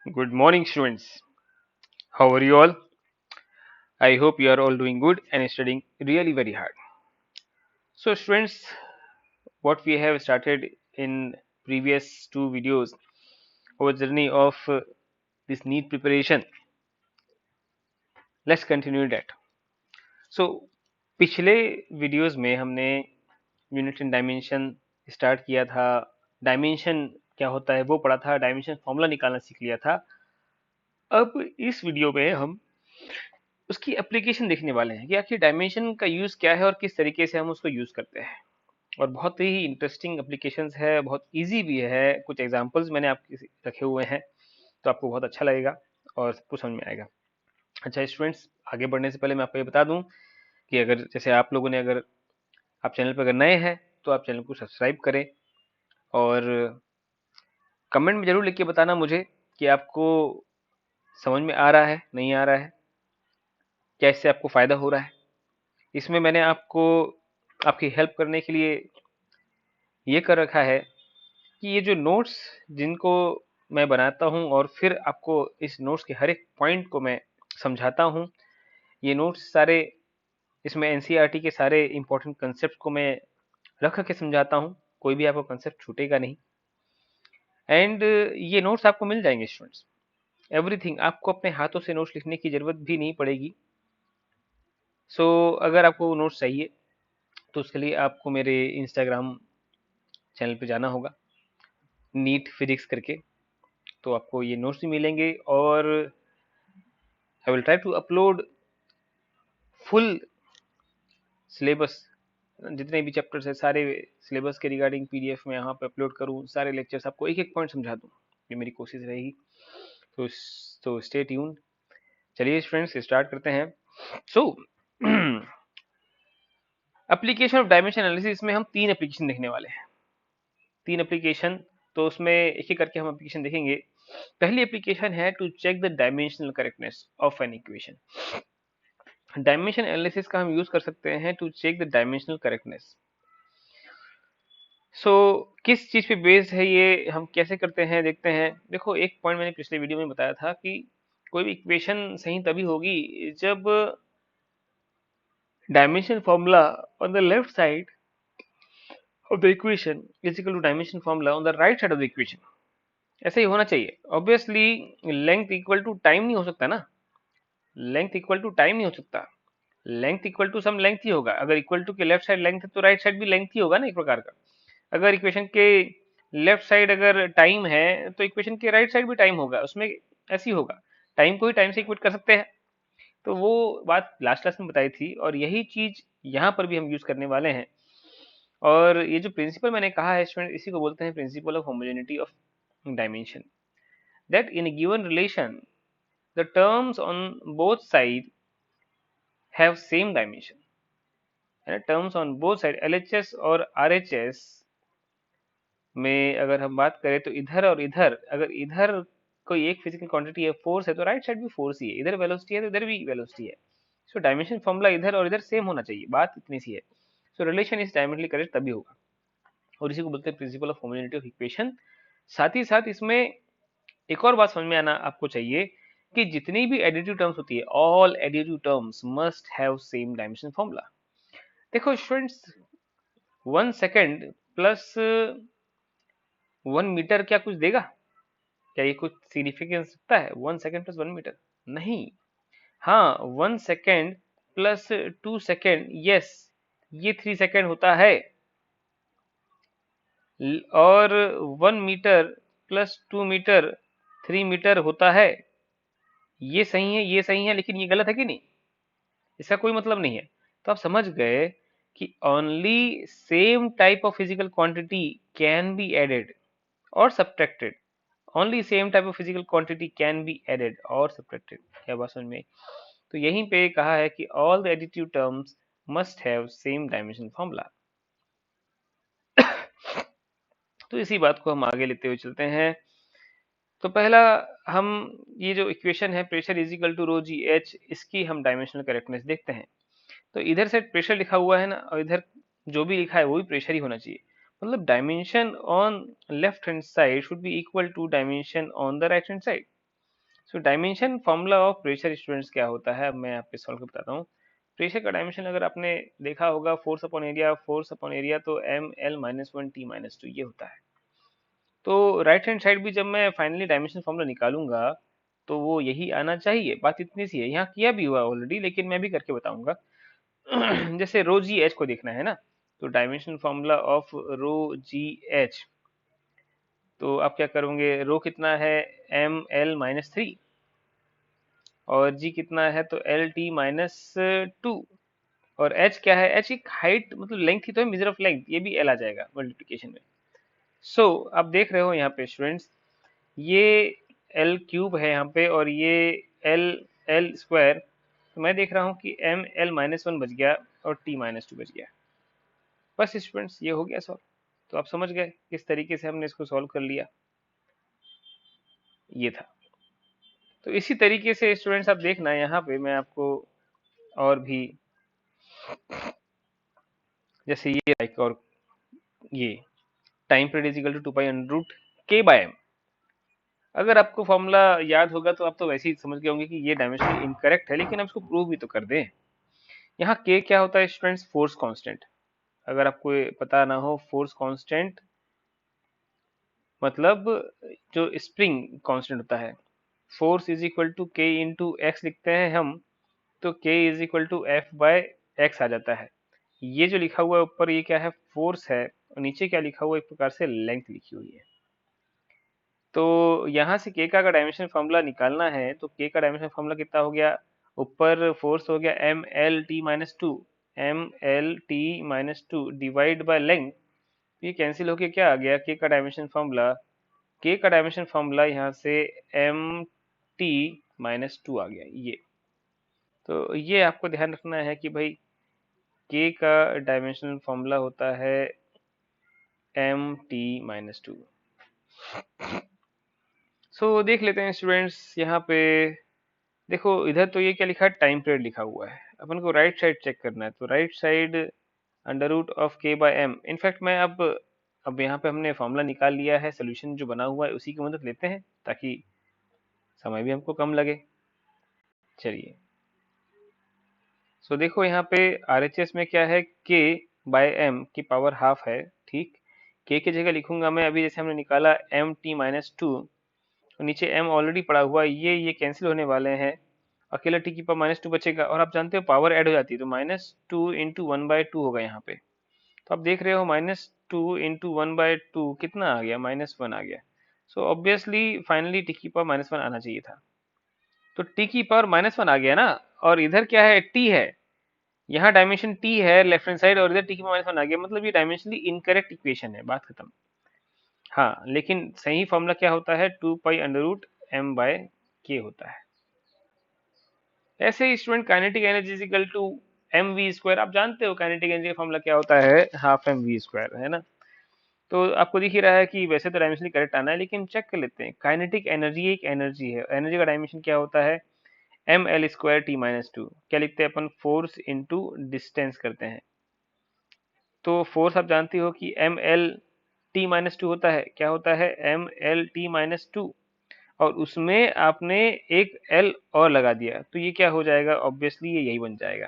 Good morning, students. How are you all? I hope you are all doing good and studying really very hard. So, students, what we have started in previous two videos, our journey of this NEET preparation. Let's continue that. So, पिछले videos में हमने unit and dimension start किया था। Dimension क्या होता है वो पढ़ा था, डायमेंशन फॉर्मूला निकालना सीख लिया था। अब इस वीडियो में हम उसकी एप्लीकेशन देखने वाले हैं कि आखिर डायमेंशन का यूज़ क्या है और किस तरीके से हम उसको यूज़ करते हैं। और बहुत ही इंटरेस्टिंग एप्लीकेशंस है, बहुत इजी भी है। कुछ एग्जांपल्स मैंने आपके रखे हुए हैं, तो आपको बहुत अच्छा लगेगा और सबको समझ में आएगा। अच्छा स्टूडेंट्स, आगे बढ़ने से पहले मैं आपको ये बता दूं कि अगर जैसे आप लोगों ने अगर आप चैनल पर अगर नए हैं तो आप चैनल को सब्सक्राइब करें और कमेंट में ज़रूर लिख के बताना मुझे कि आपको समझ में आ रहा है, नहीं आ रहा है, क्या इससे आपको फ़ायदा हो रहा है। इसमें मैंने आपको आपकी हेल्प करने के लिए ये कर रखा है कि ये जो नोट्स जिनको मैं बनाता हूँ और फिर आपको इस नोट्स के हर एक पॉइंट को मैं समझाता हूँ, ये नोट्स सारे इसमें एनसीईआरटी के सारे इंपॉर्टेंट कंसेप्ट को मैं रख के समझाता हूँ। कोई भी आपको कंसेप्ट छूटेगा नहीं एंड ये नोट्स आपको मिल जाएंगे स्टूडेंट्स। एवरीथिंग आपको अपने हाथों से नोट्स लिखने की ज़रूरत भी नहीं पड़ेगी। सो अगर आपको नोट्स चाहिए तो उसके लिए आपको मेरे इंस्टाग्राम चैनल पे जाना होगा, नीट फिजिक्स करके, तो आपको ये नोट्स भी मिलेंगे और I will try to upload full syllabus, जितने भी चैप्टर्स है सारे सिलेबस के रिगार्डिंग पीडीएफ में यहाँ पे अपलोड करूँ, सारे लेक्चर्स आपको एक एक पॉइंट समझा दूँ, ये मेरी कोशिश रहेगी। तो स्टे ट्यून। चलिए फ्रेंड्स स्टार्ट करते हैं। सो एप्लीकेशन ऑफ डायमेंशन एनालिसिस में हम तीन एप्लीकेशन देखने वाले हैं, तीन एप्लीकेशन। तो उसमें एक एक करके हम एप्लीकेशन देखेंगे। पहली एप्लीकेशन है to check the dimensional correctness of an equation. Dimension analysis का हम यूज कर सकते हैं to check the dimensional correctness. So किस चीज पे बेस्ड है ये, हम कैसे करते हैं देखते हैं। देखो एक पॉइंट मैंने पिछले वीडियो में बताया था कि कोई भी इक्वेशन सही तभी होगी जब dimension formula on the left side of the equation is equal to dimension formula on the right side of the equation. ऐसे ही होना चाहिए। Obviously length equal to time नहीं हो सकता ना, लेंथ इक्वल टू टाइम नहीं हो सकता। Length equal to some length ही होगा। अगर इक्वल टू के लेफ्ट साइड लेंथ है तो राइट साइड भी लेंथ ही होगा ना एक प्रकार का। अगर इक्वेशन के लेफ्ट साइड अगर टाइम है तो इक्वेशन के राइट साइड भी टाइम होगा, उसमें ऐसी होगा। टाइम को ही टाइम से इक्वेट कर सकते हैं। तो वो बात लास्ट क्लास में बताई थी और यही चीज यहाँ पर भी हम यूज करने वाले हैं। और ये जो प्रिंसिपल मैंने कहा है स्टूडेंट, इसी को बोलते हैं principle of homogeneity of dimension. That in given relation the terms on both sides have same dimension, है ना। Terms on both side LHS और आरएचएस में अगर हम बात करें तो इधर और इधर, अगर इधर कोई एक फिजिकल क्वांटिटी है, फोर्स है, तो राइट साइड भी फोर्स ही है। इधर वेलोसिटी है तो इधर भी वेलोसिटी है। सो डायमेंशन फॉर्मूला इधर और इधर सेम होना चाहिए, बात इतनी सी है। सो रिलेशन इज डायमेंशनली करेक्ट तभी होगा, और इसी को बोलते हैं principle of homogeneity of equation. साथ ही साथ इसमें एक और बात समझ में आना आपको चाहिए कि जितनी भी एडिटिव टर्म्स होती है, all additive terms must have same dimension formula. देखो स्टूडेंट्स, 1 सेकेंड प्लस 1 मीटर क्या कुछ देगा? क्या ये कुछ सिग्निफिकेंस रखता है 1 सेकेंड प्लस 1 मीटर? नहीं। हाँ, 1 सेकेंड प्लस 2 सेकेंड, यस, ये 3 सेकेंड होता है। और 1 मीटर प्लस 2 मीटर 3 मीटर होता है। ये सही है, ये सही है, लेकिन ये गलत है कि नहीं? इसका कोई मतलब नहीं है। तो आप समझ गए कि only same type of physical quantity can be added और subtracted. Only same type of physical quantity can be added और सब्ट्रैक्टेड। क्या बात समझ में? तो यहीं पे कहा है कि all the additive terms must have same dimension formula. तो इसी बात को हम आगे लेते हुए चलते हैं। तो पहला, हम ये जो इक्वेशन है pressure is equal to rho g h, इसकी हम डायमेंशनल करेक्टनेस देखते हैं। तो इधर से प्रेशर लिखा हुआ है ना, और इधर जो भी लिखा है वो भी प्रेशर ही होना चाहिए। मतलब dimension on left hand side should be equal to dimension on the right hand side. So dimension formula of pressure students क्या होता है, अब मैं आपको सॉल्व कर बताता हूँ। प्रेशर का डायमेंशन अगर आपने देखा होगा, फोर्स अपॉन एरिया तो ml-1 t-2 ये होता है। तो राइट हैंड साइड भी जब मैं फाइनली डायमेंशन फॉर्मूला निकालूंगा तो वो यही आना चाहिए। बात इतनी सी है, यहाँ किया भी हुआ ऑलरेडी, लेकिन मैं भी करके बताऊंगा। जैसे रो जी एच को देखना है ना, तो dimension formula of rho g h, तो आप क्या करोगे, रो कितना है ml-3 और जी कितना है तो lt-2, और h क्या है, h एक हाइट मतलब लेंथ ही तो है, मेजर ऑफ लेंथ, ये भी l आ जाएगा मल्टीप्लिकेशन में। सो आप देख रहे हो यहाँ पे स्टूडेंट्स, ये एल क्यूब है यहाँ पे और ये एल एल स्क्वायर, तो मैं देख रहा हूँ कि ml-1 बच गया और t-2 बच गया। बस स्टूडेंट्स ये हो गया सॉल्व। तो आप समझ गए किस तरीके से हमने इसको सॉल्व कर लिया, ये था। तो इसी तरीके से स्टूडेंट्स आप देखना, यहाँ पे मैं आपको और भी, जैसे ये लाइक, और ये time period is equal to 2 pi under root k/m। अगर आपको फॉर्मूला याद होगा तो आप तो वैसे ही समझ गए होंगे कि ये डायमेंशनली इनकरेक्ट है, लेकिन आप इसको प्रूव भी तो कर दें। यहाँ k क्या होता है स्टूडेंट्स, फोर्स कांस्टेंट। अगर आपको ये पता ना हो, फोर्स कांस्टेंट मतलब जो स्प्रिंग कांस्टेंट होता है। Force is equal to k into x लिखते हैं हम, तो k is equal to F by x आ जाता है। ये जो लिखा हुआ है ऊपर, ये क्या है, फोर्स है, और नीचे क्या लिखा हुआ है, एक प्रकार से लेंथ लिखी हुई है। तो यहाँ से k का अगर डायमेंशन फॉर्मूला निकालना है तो k का डायमेंशन फॉर्मूला कितना हो गया, ऊपर फोर्स हो गया ml-t-2 डिवाइड बाय लेंथ, ये कैंसिल होके क्या आ गया, k का डायमेंशन फॉर्मूला, यहाँ से mt-2 आ गया ये। तो ये आपको ध्यान रखना है कि भाई k का डायमेंशनल फॉर्मूला होता है mt-2। सो देख लेते हैं स्टूडेंट्स, यहाँ पे देखो, इधर तो ये क्या लिखा है, टाइम पीरियड लिखा हुआ है। अपन को राइट साइड चेक करना है, तो राइट साइड √k/m। इनफैक्ट मैं अब यहाँ पे हमने फॉर्मूला निकाल लिया है, सोल्यूशन जो बना हुआ है उसी की मदद लेते हैं ताकि समय भी हमको कम लगे। चलिए, सो देखो यहाँ पे RHS में क्या है, k/m की पावर हाफ है, ठीक। k की जगह लिखूंगा मैं अभी, जैसे हमने निकाला mt-2, तो नीचे m ऑलरेडी पड़ा हुआ है, ये कैंसिल होने वाले हैं, अकेला t की पावर -2 बचेगा, और आप जानते हो पावर ऐड हो जाती है, तो -2 इंटू 1/2 होगा यहाँ पे। तो आप देख रहे हो -2 इंटू 1/2 कितना आ गया, -1 आ गया। सो ऑब्वियसली फाइनली टी की पावर -1 आना चाहिए था, तो टी की पावर -1 आ गया ना। और इधर क्या है, टी है, यहाँ डायमेंशन टी है लेफ्ट हैंड साइड, और इधर टी की पावर -1 आ गया, मतलब ये डायमेंशनली इनकरेक्ट इक्वेशन है, बात खत्म। हाँ, लेकिन सही फॉर्मूला क्या होता है, 2 पाई अंडर रूट m/k होता है। ऐसे ही student kinetic energy is equal to mv², आप जानते हो काइनेटिक एनर्जी का फॉर्मूला क्या होता है, हाफ mv², है ना। तो आपको दिख ही रहा है कि वैसे तो डायमेंशनली करेक्ट आना है, लेकिन चेक कर लेते हैं। काइनेटिक एनर्जी एक एनर्जी है, एनर्जी का डायमेंशन क्या होता है, ml²t-2। क्या लिखते हैं अपन, फोर्स इंटू डिस्टेंस करते हैं। तो फोर्स आप जानते हो कि ml-t-2 होता है, क्या होता है, ml-t-2, और उसमें आपने एक l और लगा दिया, तो ये क्या हो जाएगा, ऑब्वियसली ये यही बन जाएगा।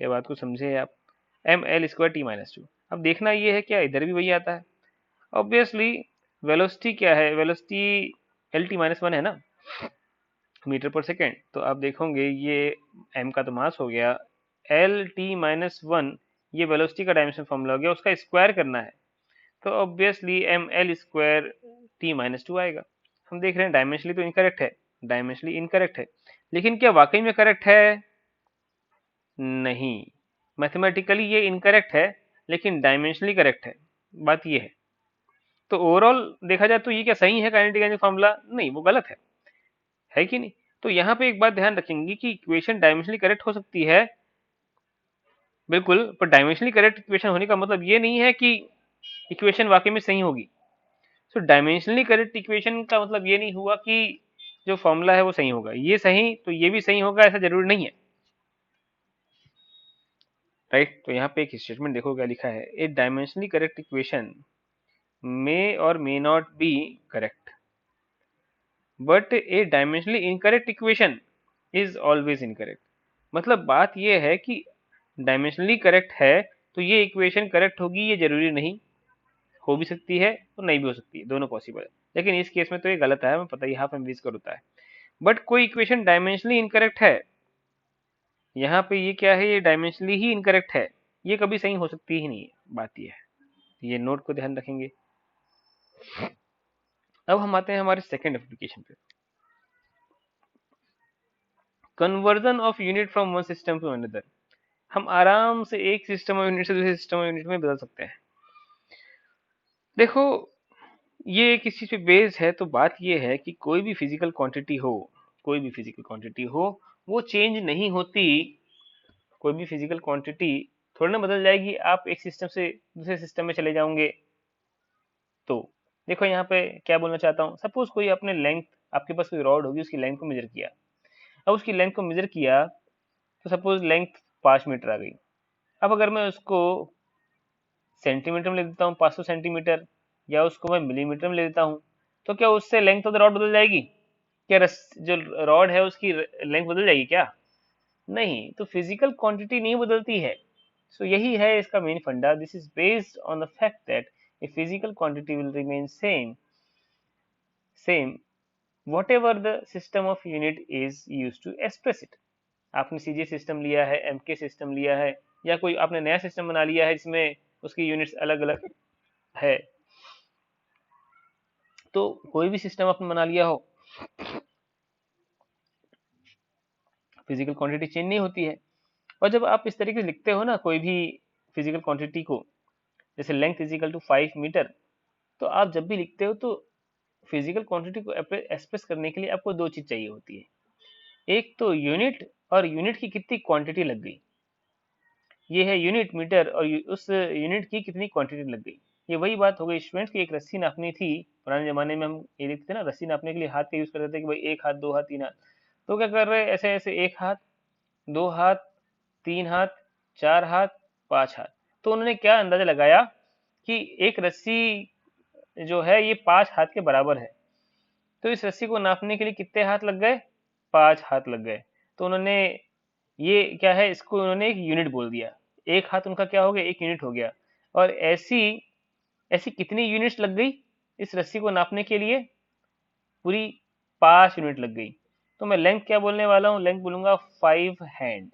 क्या बात को समझे आप, ml²t-2। अब देखना ये है क्या, इधर भी वही आता है ऑब्वियसली। वेलोसिटी क्या है, वेलोसिटी lt-1 है ना, मीटर पर सेकेंड। तो आप देखोगे ये m का तो मास हो गया, lt-1 ये वेलोसिटी का डायमेंशन फॉर्मूला हो गया, उसका स्क्वायर करना है, तो ऑब्वियसली ml²t-2 आएगा। हम देख रहे हैं डायमेंशनली तो इनकरेक्ट है, डायमेंशनली इनकरेक्ट है, लेकिन क्या वाकई में करेक्ट है, नहीं। मैथमेटिकली ये इनकरेक्ट है, लेकिन डायमेंशनली करेक्ट है, बात ये है। तो ओवरऑल देखा जाए तो ये क्या सही है काइनेटिक एनर्जी फॉर्मूला, नहीं, वो गलत है कि नहीं। तो यहाँ पे एक बात ध्यान रखेंगे कि इक्वेशन डायमेंशनली करेक्ट हो सकती है, बिल्कुल, पर डायमेंशनली करेक्ट इक्वेशन होने का मतलब ये नहीं है कि इक्वेशन वाकई में सही होगी। सो डायमेंशनली करेक्ट इक्वेशन का मतलब ये नहीं हुआ कि जो फॉर्मूला है वो सही होगा, ये सही तो ये भी सही होगा, ऐसा जरूरी नहीं है, राइट। तो यहाँ पे एक स्टेटमेंट देखो क्या लिखा है, ए डायमेंशनली करेक्ट इक्वेशन मे और may not be correct. But A dimensionally incorrect equation is always incorrect. मतलब बात ये है कि डायमेंशनली करेक्ट है तो ये इक्वेशन करेक्ट होगी, ये जरूरी नहीं, हो भी सकती है और नहीं भी हो सकती है, दोनों पॉसिबल है। लेकिन इस केस में तो ये गलत है, हमें पता ही हाफ एम वी स्क्वायर होता है। बट कोई इक्वेशन डायमेंशनली इनकरेक्ट है, यहाँ पे ये क्या है, ये डायमेंशनली ही इनकरेक्ट है, ये कभी सही हो सकती ही नहीं है, बात ये है। ये नोट को ध्यान रखेंगे। अब हम आते हैं हमारे सेकंड एप्लीकेशन पे, conversion of unit from one system to another. हम आराम से एक सिस्टम ऑफ यूनिट से दूसरे सिस्टम ऑफ यूनिट में बदल सकते हैं। देखो, ये किस चीज पे बेस्ड है, तो बात ये है कि कोई भी फिजिकल क्वांटिटी हो, कोई भी फिजिकल क्वांटिटी हो, वो चेंज नहीं होती। कोई भी फिजिकल क्वांटिटी थोड़ी ना बदल जाएगी आप एक सिस्टम से दूसरे सिस्टम में चले जाओगे। तो देखो यहाँ पे क्या बोलना चाहता हूँ, सपोज कोई अपने लेंथ, आपके पास कोई रॉड होगी, उसकी लेंथ को मेजर किया। अब उसकी लेंथ को मेजर किया तो सपोज लेंथ 5 मीटर आ गई। अब अगर मैं उसको सेंटीमीटर में लिख देता हूँ 500 सेंटीमीटर, या उसको मैं मिलीमीटर में ले देता हूँ, तो क्या उससे लेंथ ऑफ द रॉड बदल जाएगी? क्या जो रॉड है उसकी लेंथ बदल जाएगी क्या? नहीं। तो फिजिकल क्वांटिटी नहीं बदलती है। सो यही है इसका मेन फंडा। This is based on the fact that a physical quantity will remain same whatever the system of unit is used to express it। आपने सीजी सिस्टम लिया है, एमके सिस्टम लिया है, या कोई आपने नया सिस्टम बना लिया है जिसमें उसकी यूनिट्स अलग अलग है, तो कोई भी सिस्टम आपने बना लिया हो, फिजिकल क्वांटिटी चेंज नहीं होती है। और जब आप इस तरीके से लिखते हो ना कोई भी फिजिकल क्वांटिटी को, जैसे length is equal to 5 metre, तो आप जब भी लिखते हो तो फिजिकल क्वांटिटी को एक्सप्रेस करने के लिए आपको दो चीज चाहिए होती है। एक तो यूनिट, और यूनिट की कितनी क्वांटिटी लग गई, ये है यूनिट मीटर, और उस यूनिट की कितनी क्वांटिटी लग गई। ये वही बात हो गई स्टूडेंट्स की, एक रस्सी नापनी थी। पुराने जमाने में हम ये देखते थे ना, रस्सी नापने के लिए हाथ का यूज करते थे कि भाई 1 हाथ 2 हाथ 3 हाथ। तो क्या कर रहे हैं, ऐसे ऐसे 1 हाथ 2 हाथ 3 हाथ 4 हाथ 5 हाथ। तो उन्होंने क्या अंदाजा लगाया कि एक रस्सी जो है ये 5 हाथ के बराबर है, तो इस रस्सी को नापने के लिए कितने हाथ लग गए, 5 हाथ लग गए। तो उन्होंने ये क्या है, इसको उन्होंने एक यूनिट बोल दिया। एक हाथ उनका क्या हो गया, एक यूनिट हो गया। और ऐसी ऐसी कितनी यूनिट्स लग गई इस रस्सी को नापने के लिए, पूरी 5 यूनिट लग गई। तो मैं लेंथ क्या बोलने वाला हूँ, लेंथ बोलूंगा 5 हैंड।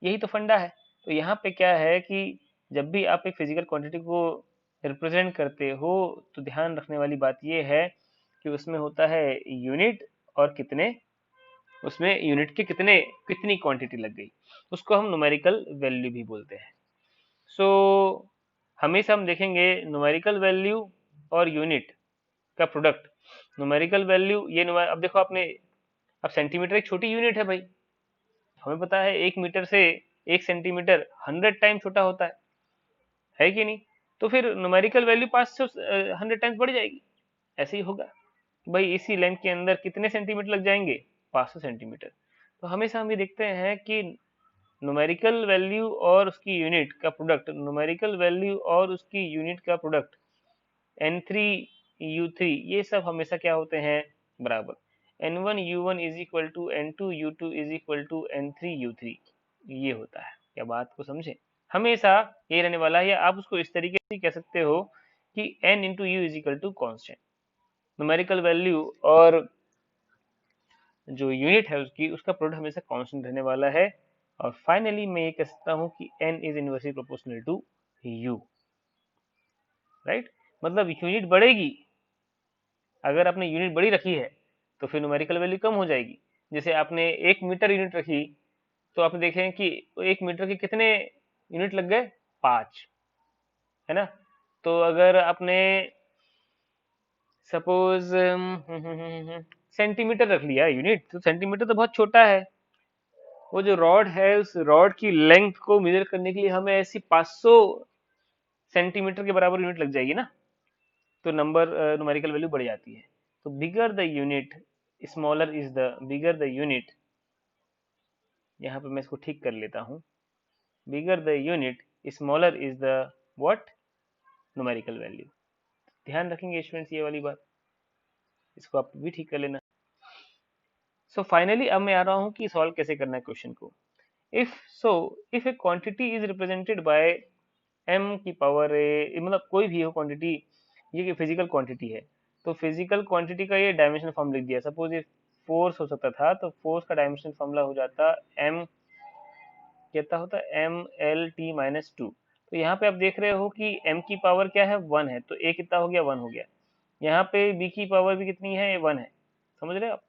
यही तो फंडा है। तो यहाँ पे क्या है कि जब भी आप एक फिजिकल क्वांटिटी को रिप्रेजेंट करते हो, तो ध्यान रखने वाली बात यह है कि उसमें होता है यूनिट, और कितने, उसमें यूनिट के कितने, कितनी क्वांटिटी लग गई, उसको हम न्यूमेरिकल वैल्यू भी बोलते हैं। सो हमेशा हम देखेंगे न्यूमेरिकल वैल्यू और यूनिट का प्रोडक्ट। न्यूमेरिकल वैल्यू ये अब देखो आपने, अब सेंटीमीटर एक छोटी यूनिट है भाई, हमें पता है 1 मीटर से 1 सेंटीमीटर 100 टाइम छोटा होता है कि नहीं? तो फिर न्यूमेरिकल वैल्यू 500 टाइम्स बढ़ जाएगी। ऐसे ही होगा भाई, इसी लेंथ के अंदर कितने सेंटीमीटर लग जाएंगे, 500 सेंटीमीटर। तो हमेशा हम ये देखते हैं कि न्यूमेरिकल वैल्यू और उसकी यूनिट का प्रोडक्ट, न्यूमेरिकल वैल्यू और उसकी यूनिट का प्रोडक्ट N3 U3, ये सब हमेशा क्या होते हैं, बराबर। N1 U1 is equal to N2 U2 is equal to N3 U3, ये होता है। क्या बात को समझे? हमेशा ये रहने वाला है, या आप उसको इस तरीके से कह सकते हो कि N×U is equal to constant. Numerical value और जो यूनिट है उसकी, उसका प्रोडक्ट हमेशा कांस्टेंट रहने वाला है। और फाइनली मैं ये कह सकता हूँ कि n is inversely proportional to u, right. मतलब यूनिट बढ़ेगी, अगर आपने यूनिट बड़ी रखी है तो फिर न्यूमेरिकल वैल्यू कम हो जाएगी। जैसे आपने 1 मीटर यूनिट रखी, तो आप देखें कि 1 मीटर के कितने यूनिट लग गए, 5, है ना। तो अगर आपने सपोज सेंटीमीटर रख लिया यूनिट, तो सेंटीमीटर तो बहुत छोटा है। वो जो रॉड है, उस रॉड की लेंथ को मेजर करने के लिए हमें ऐसी 500 सेंटीमीटर के बराबर यूनिट लग जाएगी ना, तो नंबर न्यूमेरिकल वैल्यू बढ़ जाती है। तो bigger the unit, smaller is the, bigger the unit, यहाँ पे मैं इसको ठीक कर लेता हूँ, bigger the unit smaller is the what, numerical value. ध्यान रखेंगे स्टूडेंट्स ये वाली बात। इसको आप भी ठीक कर लेना। सो फाइनली अब मैं आ रहा हूँ कि सॉल्व कैसे करना है क्वेश्चन को। If so if a quantity is represented by M की पावर ए, मतलब कोई भी हो क्वांटिटी, ये फिजिकल क्वांटिटी है, तो फिजिकल क्वांटिटी का ये डायमेंशन फॉर्म लिख दिया। सपोज ये फोर्स हो सकता था, तो फोर्स का डायमेंशन फॉर्मूला हो जाता एम, कितना होता है M L T minus two. तो यहाँ पे आप देख रहे हो कि m की पावर क्या है, वन है, तो a कितना हो गया, वन हो गया। यहाँ पे b की पावर भी कितनी है, वन है, समझ रहे हो आप।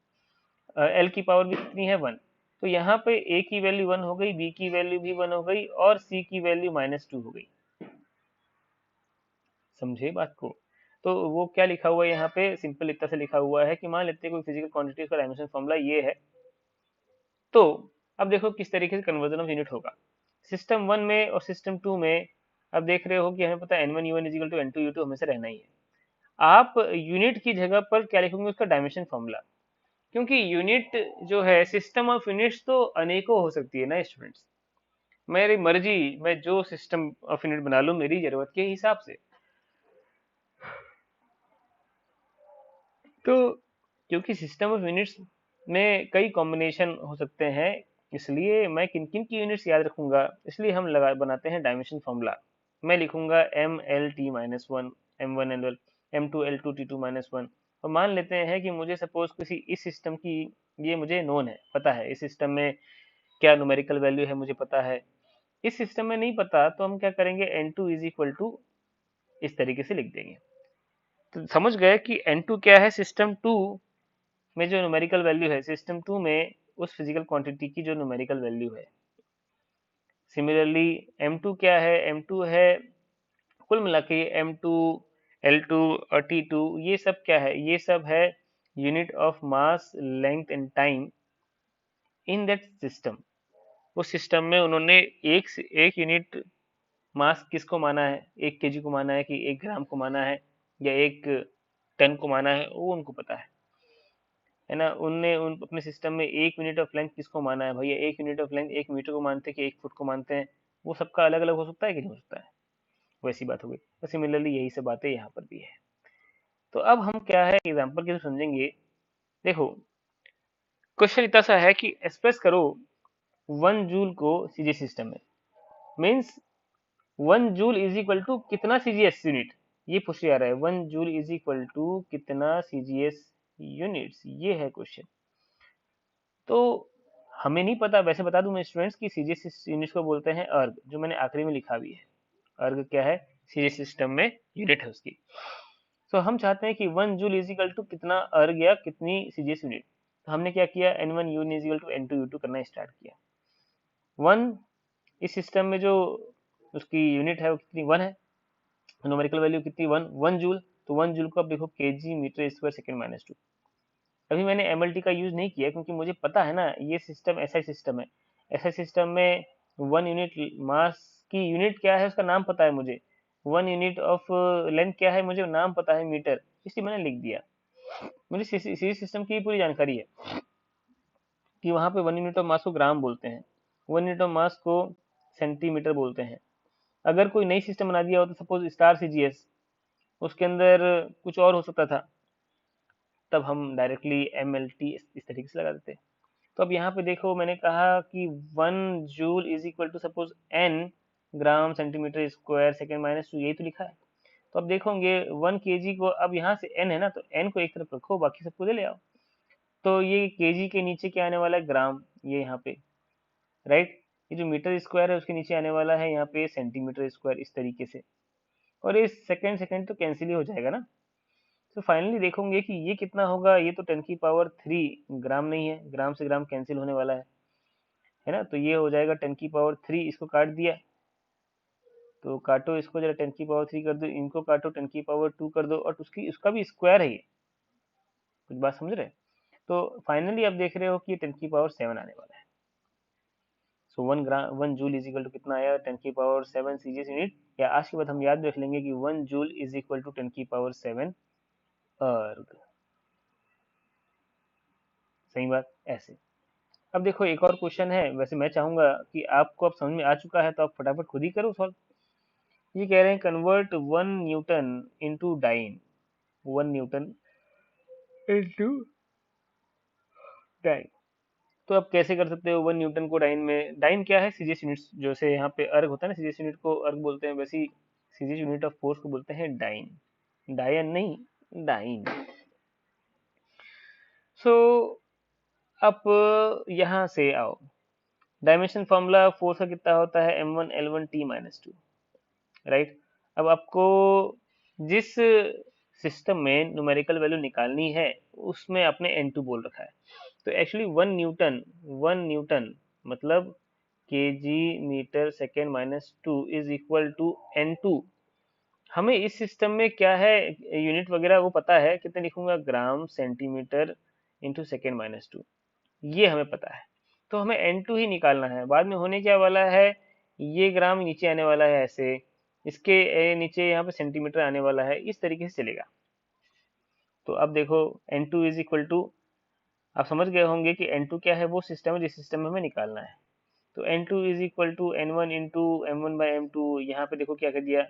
l की पावर भी कितनी है, वन। तो यहाँ पे a की वैल्यू वन हो गई, b की वैल्यू भी वन हो गई, और c की वैल्यू माइनस टू हो गई। समझे बात को। तो वो क्या लिखा हुआ है यहाँ पे, सिंपल इतना से लिखा हुआ है कि मान लेते हैं कोई फिजिकल क्वांटिटी का डायमेंशन फॉर्मूला ये है। तो अब देखो किस तरीके से कन्वर्जन ऑफ यूनिट होगा सिस्टम वन में और सिस्टम टू में। अब देख रहे हो कि हमें पता है n one u one is equal to N two u two हमेशा रहना ही है। आप यूनिट की जगह पर क्या लिखोगे, उसका डायमेंशन फॉर्मूला। क्योंकि यूनिट जो है, सिस्टम ऑफ यूनिट्स तो अनेकों हो सकती है ना स्टूडेंट्स। मेरी मर्जी, मैं जो सिस्टम ऑफ यूनिट बना लूं मेरी जरूरत के हिसाब से। तो क्योंकि सिस्टम ऑफ यूनिट्स में कई कॉम्बिनेशन हो सकते हैं, इसलिए मैं किन किन की यूनिट्स याद रखूंगा, इसलिए हम लगा बनाते हैं डायमेंशन फॉर्मूला। मैं लिखूंगा M L T minus one, M one L M two L two T two minus one. और मान लेते हैं कि मुझे सपोज किसी इस सिस्टम की, ये मुझे नोन है, पता है इस सिस्टम में क्या न्यूमेरिकल वैल्यू है, मुझे पता है। इस सिस्टम में नहीं पता, तो हम क्या करेंगे, n two is equal to इस तरीके से लिख देंगे। तो समझ गए कि एन टू क्या है, सिस्टम टू में जो न्यूमेरिकल वैल्यू है, सिस्टम टू में उस फिजिकल क्वांटिटी की जो न्यूमेरिकल वैल्यू है। सिमिलरली M2 क्या है, M2 है कुल मिला के M2 L2 और T2, ये सब क्या है, ये सब है unit of mass length and time in that system. उस सिस्टम में उन्होंने एक यूनिट मास किसको माना है, एक केजी को माना है कि एक ग्राम को माना है या एक टन को माना है, वो उनको पता है ना। उनने उन अपने सिस्टम में एक यूनिट ऑफ लेंथ किसको माना है, भैया एक यूनिट ऑफ लेंथ एक मीटर को मानते हैं कि एक फुट को मानते हैं। वो सबका अलग अलग हो सकता है कि नहीं हो सकता है, वैसी बात हो गई। तो सिमिलरली यही सब बातें यहाँ पर भी है। तो अब हम क्या है एग्जाम्पल के थ्रू समझेंगे। देखो क्वेश्चन इतना सा है कि एक्सप्रेस करो वन जूल को सीजी सिस्टम में, means one joule is equal to कितना सीजीएस यूनिट, ये पूछ जा रहा है। One joule is equal to कितना सीजीएस यूनिट्स, ये है क्वेश्चन। तो हमें नहीं पता, वैसे बता दूं मैं स्टूडेंट्स की सीजीएस यूनिट्स को बोलते हैं अर्ग, जो मैंने आखिरी में लिखा भी है। अर्ग क्या है, सीजीएस सिस्टम में यूनिट है उसकी। तो हम चाहते हैं कि one joule is equal to कितना अर्ग या कितनी सीजीएस यूनिट। तो हमने क्या किया, N one u is equal to N two u two करना स्टार्ट किया। वन इस सिस्टम में जो उसकी यूनिट है वो कितनी, वन है, न्यूमेरिकल वैल्यू कितनी, वन, वन जूल। तो वन जूल को अब देखो KG metre square second minus two. अभी मैंने एमएलटी का यूज नहीं किया क्योंकि मुझे पता है ना ये सिस्टम ऐसा सिस्टम है। ऐसा सिस्टम में वन यूनिट मास की यूनिट क्या है उसका नाम पता है मुझे, वन यूनिट ऑफ लेंथ क्या है मुझे नाम पता है, मीटर, इसलिए मैंने लिख दिया। मुझे सीरीज सिस्टम की पूरी जानकारी है कि वहां पे वन यूनिट ऑफ मास को ग्राम बोलते हैं, वन यूनिट ऑफ मास को सेंटीमीटर बोलते हैं। अगर कोई नई सिस्टम बना दिया हो तो सपोज स्टार सीजीएस, उसके अंदर कुछ और हो सकता था, तब हम डायरेक्टली एम एल टी इस तरीके से लगा देते। तो अब यहाँ पे देखो मैंने कहा कि one joule is equal to suppose n gram centimetre square second minus two, यही तो लिखा है। तो अब देखोगे वन केजी को, अब यहाँ से एन है ना, तो एन को एक तरफ रखो, बाकी सबको दे ले आओ। तो ये केजी के नीचे क्या आने वाला है, ग्राम, ये यहाँ पे, राइट। ये जो मीटर स्क्वायर है उसके नीचे आने वाला है यहाँ पे सेंटीमीटर स्क्वायर, इस तरीके से। और ये सेकेंड सेकेंड तो कैंसिल ही हो जाएगा ना। तो फाइनली देखोगे कि ये कितना होगा, ये तो 10 की पावर 3 ग्राम नहीं है, ग्राम से ग्राम कैंसिल होने वाला है ना। तो ये हो जाएगा 10 की पावर 3, इसको काट दिया, तो काटो इसको जरा, 10 की पावर 3 कर दो, इनको काटो 10 की पावर 2 कर दो, और उसकी उसका भी स्क्वायर है ये, कुछ बात समझ रहे। तो फाइनली आप देख रहे हो कि 10 की पावर 7 आने वाला है। So one joule is equal to कितना आया, 10 की पावर 7 सीजीएस यूनिट। या आज के बाद हम याद रख लेंगे कि one joule is equal to 10 की पावर 7 अर्ग। सही बात, ऐसे। अब देखो एक और क्वेश्चन है, वैसे मैं चाहूंगा कि आपको अब समझ में आ चुका है तो आप फटाफट खुद ही करो सॉल्व। ये कह रहे हैं convert one newton into dyne, one newton into dyne. तो आप कैसे कर सकते हो 1 न्यूटन को डाइन में? डाइन क्या है? सीजीएस यूनिट, जैसे यहाँ पे अर्ग होता है ना, सीजीएस यूनिट को अर्ग बोलते हैं, वैसे ही सीजीएस यूनिट ऑफ फोर्स को बोलते हैं डाइन। डायन नहीं, डाइन। सो अब यहाँ से आओ, डायमेंशन फॉर्मूला फोर्स का कितना होता है? m1l1t-2, right. अब आपको जिस सिस्टम में न्यूमेरिकल वैल्यू निकालनी है उसमें आपने n2 बोल रखा है। तो एक्चुअली 1 न्यूटन मतलब kg metre second minus 2 is equal to n2। हमें इस सिस्टम में क्या है, यूनिट वगैरह वो पता है, कितने लिखूंगा, gram centimetre into second minus 2, ये हमें पता है। तो हमें n2 ही निकालना है। बाद में होने क्या वाला है, ये ग्राम नीचे आने वाला है ऐसे, इसके नीचे यहाँ पे सेंटीमीटर आने वाला है, इस तरीके से चलेगा। तो अब देखो n2 इज इक्वल टू, आप समझ गए होंगे कि n2 क्या है, वो सिस्टम है जिस सिस्टम में हमें निकालना है। तो n2 is equal to n1 into m1/m2। यहाँ पे देखो क्या कर दिया,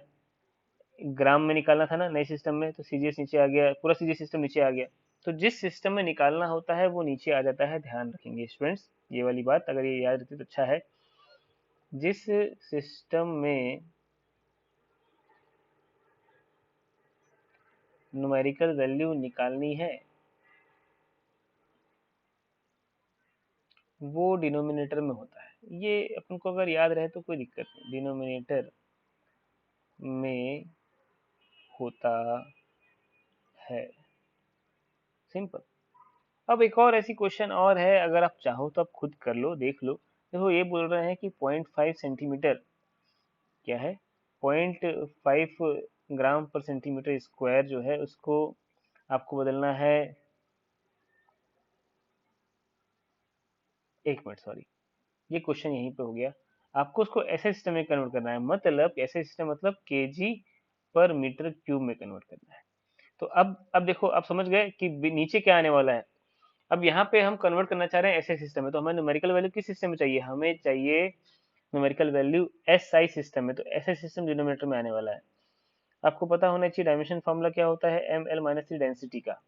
ग्राम में निकालना था ना नए सिस्टम में, तो सीजीएस नीचे आ गया, पूरा सीजीएस सिस्टम नीचे आ गया। तो जिस सिस्टम में निकालना होता है वो नीचे आ जाता है, ध्यान रखेंगे स्टूडेंट्स ये वाली बात, अगर ये याद रहती तो अच्छा है। जिस सिस्टम में न्यूमेरिकल वैल्यू निकालनी है वो डिनोमिनेटर में होता है। ये अपन को अगर याद रहे तो कोई दिक्कत नहीं, डिनोमिनेटर में होता है, सिंपल। अब एक और ऐसी क्वेश्चन और है, अगर आप चाहो तो आप खुद कर लो, देख लो। देखो ये बोल रहे हैं कि 0.5 सेंटीमीटर, क्या है, 0.5 ग्राम पर सेंटीमीटर स्क्वायर जो है उसको आपको बदलना है, एक मिनट सॉरी, ये क्वेश्चन यहीं पे हो गया। आपको उसको ऐसे सिस्टम में कन्वर्ट करना है, मतलब ऐसे सिस्टम मतलब केजी पर मीटर क्यूब में कन्वर्ट करना है। तो अब देखो, आप समझ गए कि नीचे क्या आने वाला है। अब यहाँ पे हम कन्वर्ट करना चाह रहे हैं ऐसे सिस्टम में, तो हमें न्यूमेरिकल वैल्यू किस सिस्टम में चाहिए, हमें चाहिए numerical value S I system में। तो ऐसे सिस्टम डिनोमिनेटर में आने वाला है। आपको पता होना चाहिए डायमेंशन फार्मूला क्या होता है, ml-3 डेंसिटी का।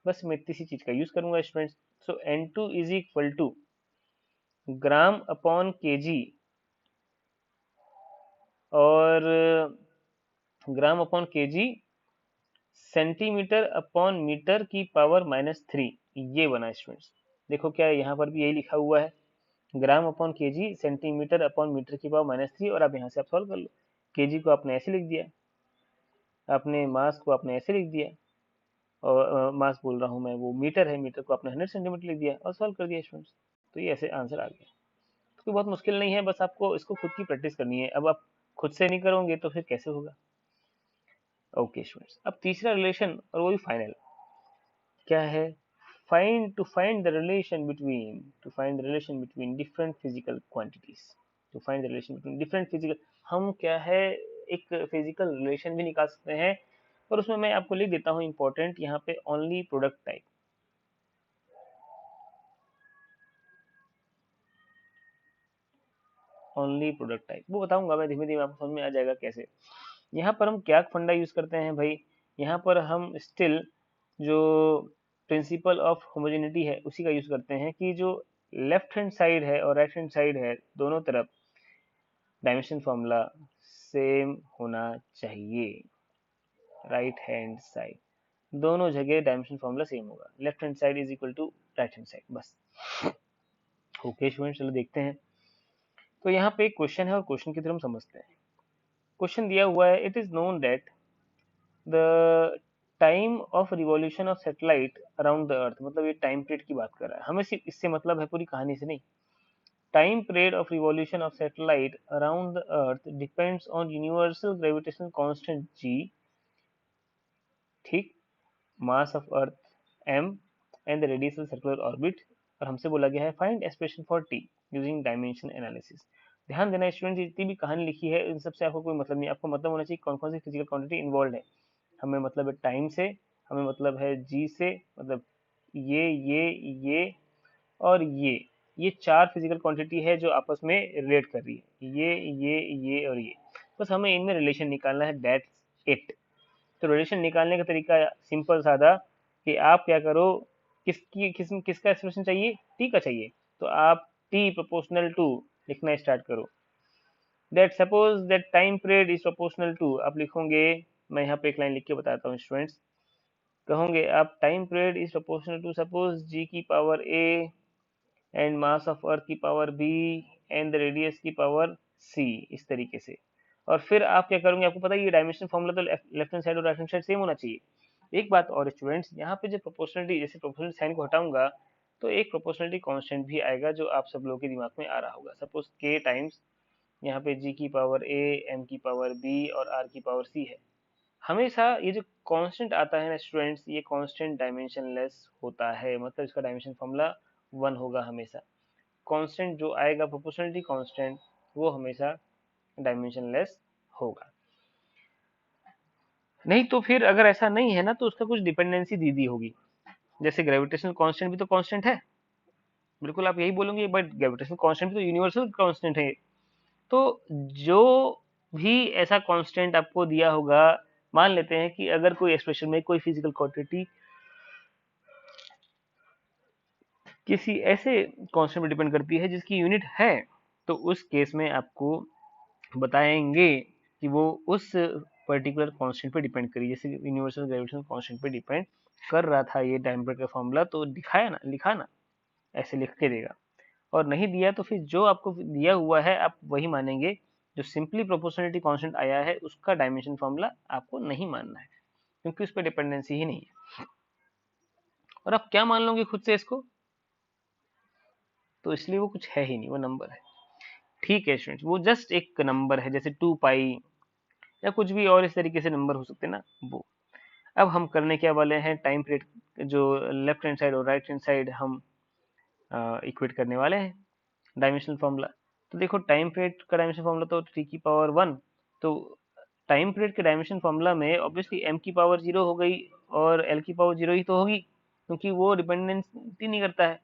बस मैं इतनी सी चीज का यूज करूंगा students. So n2 is equal to gram upon KG, और gram upon KG centimetre upon metre की पावर -3, ये बना स्टूडेंट्स। देखो क्या है, यहाँ पर भी यही लिखा हुआ है, gram upon KG centimetre upon metre की पावर -3। और अब यहाँ से आप सॉल्व कर लो, केजी को आपने ऐसे लिख दिया, आपने मास को आपने ऐसे लिख दिया, और मास बोल रहा हूँ मैं, वो मीटर है, मीटर को आपने 100 सेंटीमीटर लिख दिया और सॉल्व कर दिया स्टूडेंट्स। तो ये ऐसे आंसर आ गया। तो कोई बहुत मुश्किल नहीं है, बस आपको इसको खुद की प्रैक्टिस करनी है। अब आप खुद से नहीं करोगे तो फिर कैसे होगा। ओके स्टूडेंट्स, अब तीसरा रिलेशन, और वो भी फाइनल, क्या है, find the relation between, to find the relation between different physical quantities, to find the relation between different physical, हम क्या है, एक फिजिकल रिलेशन भी निकाल सकते हैं। और उसमें मैं आपको लिख देता हूँ इंपॉर्टेंट यहाँ पे, only product type, only product type, वो बताऊंगा मैं धीमे धीमे, आपको समझ में आ जाएगा कैसे। यहाँ पर हम क्या फंडा यूज करते हैं भाई, यहाँ पर हम स्टिल जो प्रिंसिपल ऑफ होमोजेनिटी है उसी का यूज करते हैं, कि जो लेफ्ट हैंड साइड है और राइट हैंड साइड है, दोनों तरफ डायमेंशन फॉर्मूला सेम होना चाहिए। राइट हैंड साइड, दोनों जगह डायमेंशन फॉर्मूला सेम होगा, left hand side is equal to right hand side, बस। ओके स्टूडेंट, चलो देखते हैं। तो यहाँ पे एक क्वेश्चन है और क्वेश्चन की तरफ हम समझते हैं। क्वेश्चन दिया हुआ है, it is known that the time of revolution of satellite around the अर्थ, मतलब ये टाइम पीरियड की बात कर रहा है, हमें सिर्फ इससे मतलब है, पूरी कहानी से नहीं। Time period of revolution of satellite around the earth depends on universal gravitational constant G, ठीक, mass of earth m, and the radius of circular orbit. और हमसे बोला गया है find expression for t using dimension analysis. ध्यान देना student, जितनी भी कहानी लिखी है इन सबसे आपको कोई मतलब नहीं, आपको मतलब होना चाहिए कौन कौन सी फिजिकल क्वांटिटी इन्वॉल्व है। हमें मतलब है टाइम से, हमें मतलब है जी से, मतलब ये और ये चार फिजिकल क्वांटिटी है जो आपस में रिलेट कर रही है, ये और ये, बस हमें इनमें रिलेशन निकालना है, दैट्स इट। तो रिलेशन निकालने का तरीका सिंपल सादा, कि आप क्या करो, किसका एक्सप्रेशन चाहिए, टी का चाहिए, तो आप टी प्रोपोर्शनल टू लिखना स्टार्ट करो। That suppose that time period is proportional to, आप लिखोगे, मैं यहाँ पे एक लाइन लिख के बताता हूँ स्टूडेंट्स, कहोगे आप time period is proportional to suppose G की power A and mass of earth की power B and the radius की पावर सी, इस तरीके से। और फिर आप क्या करोगे, आपको पता है ये डायमेंशन फॉर्मूला तो लेफ्ट हैंड साइड और राइट हैंड साइड सेम होना चाहिए। एक बात और स्टूडेंट्स, यहाँ पे जो प्रोपोर्शनलिटी, जैसे प्रोपोर्शनल साइन को हटाऊंगा तो एक प्रोपोर्शनलिटी कांस्टेंट भी आएगा जो आप सब लोगों के दिमाग में आ रहा होगा। सपोज के टाइम्स यहाँ पे जी की पावर ए, एम की पावर बी और आर की पावर सी है। हमेशा ये जो कांस्टेंट आता है ना स्टूडेंट्स, ये कांस्टेंट डायमेंशनलेस होता है, मतलब इसका डायमेंशन फॉर्मूला 1 होगा हमेशा। कांस्टेंट जो आएगा प्रोपोर्शनलिटी कांस्टेंट, वो हमेशा डायमेंशनलेस होगा। नहीं तो फिर अगर ऐसा नहीं है ना तो उसका कुछ डिपेंडेंसी दी दी होगी। जैसे ग्रेविटेशनल कांस्टेंट भी तो कांस्टेंट है, बिल्कुल आप यही बोलोगे, बट ग्रेविटेशनल कांस्टेंट भी तो यूनिवर्सल कांस्टेंट है। तो जो भी ऐसा कांस्टेंट आपको दिया होगा, मान लेते हैं कि अगर कोई एक्सप्रेशन में कोई फिजिकल क्वांटिटी किसी ऐसे कांस्टेंट पर डिपेंड करती है जिसकी यूनिट है, तो उस केस में आपको बताएंगे कि वो उस पर्टिकुलर कांस्टेंट पे डिपेंड करी, जैसे यूनिवर्सल ग्रेविटेशनल कांस्टेंट पे डिपेंड कर रहा था ये टाइम पीरियड का फॉर्मूला, तो दिखाया ना, लिखा ना, ऐसे लिख के देगा। और नहीं दिया तो फिर जो आपको दिया हुआ है आप वही मानेंगे, जो सिंपली प्रोपोर्शनलिटी कांस्टेंट आया है उसका डायमेंशन फॉर्मूला आपको नहीं मानना है, क्योंकि उस पर डिपेंडेंसी ही नहीं है। और आप क्या मान लोगे खुद से इसको, तो इसलिए वो कुछ है ही नहीं, वो नंबर है। ठीक है स्टूडेंट्स, वो जस्ट एक नंबर है, जैसे 2 पाई या कुछ भी और इस तरीके से नंबर हो सकते हैं ना वो। अब हम करने क्या वाले हैं, टाइम पीरियड जो लेफ्ट हैंड साइड और राइट हैंड साइड हम इक्वेट करने वाले हैं डायमेंशनल फॉर्मूला। तो देखो टाइम पीरियड का डायमेंशन फॉर्मूला तो टी की पावर 1, तो टाइम पीरियड के डायमेंशन फॉर्मूला में ऑब्वियसली एम की पावर 0 हो गई और एल की पावर 0 ही तो होगी, क्योंकि वो डिपेंडेंसी नहीं करता है।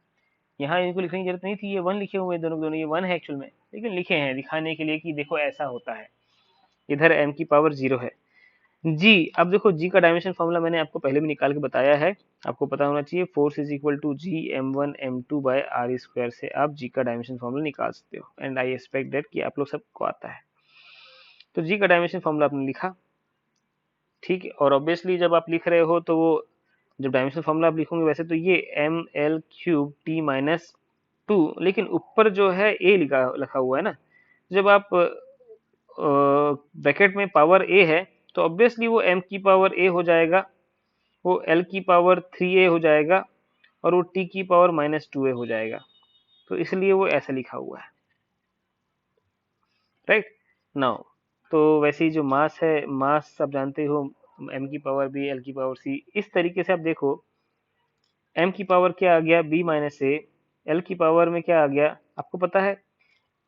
यहाँ इनको लिखने की जरूरत नहीं थी, ये 1 लिखे हुए दोनों दोनों, ये 1 है एक्चुअल में, लेकिन लिखे हैं दिखाने के लिए कि देखो ऐसा होता है। इधर एम की पावर 0 है। जी, अब देखो जी का डायमेंशन फॉर्मूला मैंने आपको पहले भी निकाल के बताया है, आपको पता होना चाहिए, force is equal to G m1 m2 by r square से आप जी का डायमेंशन फॉर्मूला निकाल सकते हो, एंड आई एक्सपेक्ट दैट कि आप लोग सबको आता है। तो जी का डायमेंशन फॉर्मूला आपने लिखा, ठीक है। और ऑब्वियसली जब आप लिख रहे हो तो वो जब डायमेंशन फॉर्मूला आप लिखोगे वैसे तो ये M L cube T minus 2, लेकिन ऊपर जो है ए लिखा हुआ है ना, जब आप ब्रैकेट में पावर ए है तो ऑब्वियसली वो m की पावर a हो जाएगा, वो l की पावर 3a हो जाएगा और वो t की पावर -2a हो जाएगा, तो इसलिए वो ऐसा लिखा हुआ है, राइट नाउ। तो वैसे ही जो मास है, मास आप जानते हो m की पावर b l की पावर c, इस तरीके से आप देखो m की पावर क्या आ गया b माइनस ए, l की पावर में क्या आ गया आपको पता है,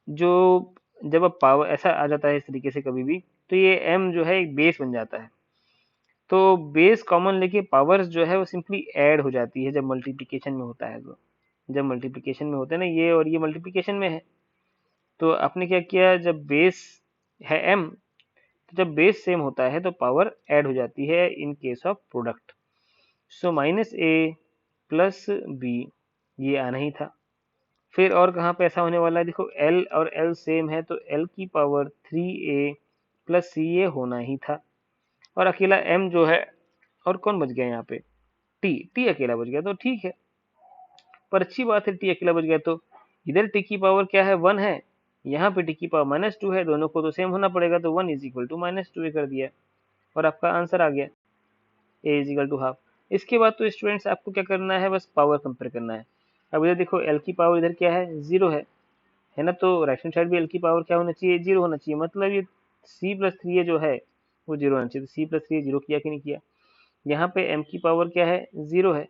जो जब अब पावर ऐसा आ जाता है इस तरीके से कभी भी, तो ये m जो है एक बेस बन जाता है, तो बेस कॉमन लेके पावर्स जो है वो सिंपली ऐड हो जाती है जब मल्टीप्लिकेशन में होता है। तो जब मल्टीप्लिकेशन में होता है ना, ये और ये मल्टीप्लिकेशन में है, तो आपने क्या किया, जब बेस है m, तो जब बेस सेम होता है तो पावर ऐड हो जाती है in case of product. So -a plus b, ये आना ही था। फिर और कहाँ पे ऐसा होने वाला है, देखो l और l सेम है तो l की पावर 3a प्लस ca होना ही था, और अकेला m जो है, और कौन बच गया यहाँ पे, टी अकेला बच गया, तो ठीक है। पर अच्छी बात है, टी अकेला बच गया तो इधर टी की पावर क्या है, 1 है, यहाँ पे टी की पावर -2 है, दोनों को तो सेम होना पड़ेगा, तो 1 इज इक्वल टू -2a कर दिया और आपका आंसर आ गया, a is equal to half. इसके बाद तो स्टूडेंट्स आपको क्या करना है, बस पावर कंपेयर करना है। अब इधर देखो l की पावर इधर क्या है, 0 है ना, तो राइट हैंड साइड भी l की पावर क्या होना चाहिए, 0 होना चाहिए, मतलब ये c प्लस 3a जो है वो 0 होना चाहिए, तो c प्लस 3a 0 किया कि नहीं किया। यहाँ पे m की पावर क्या है, 0 है,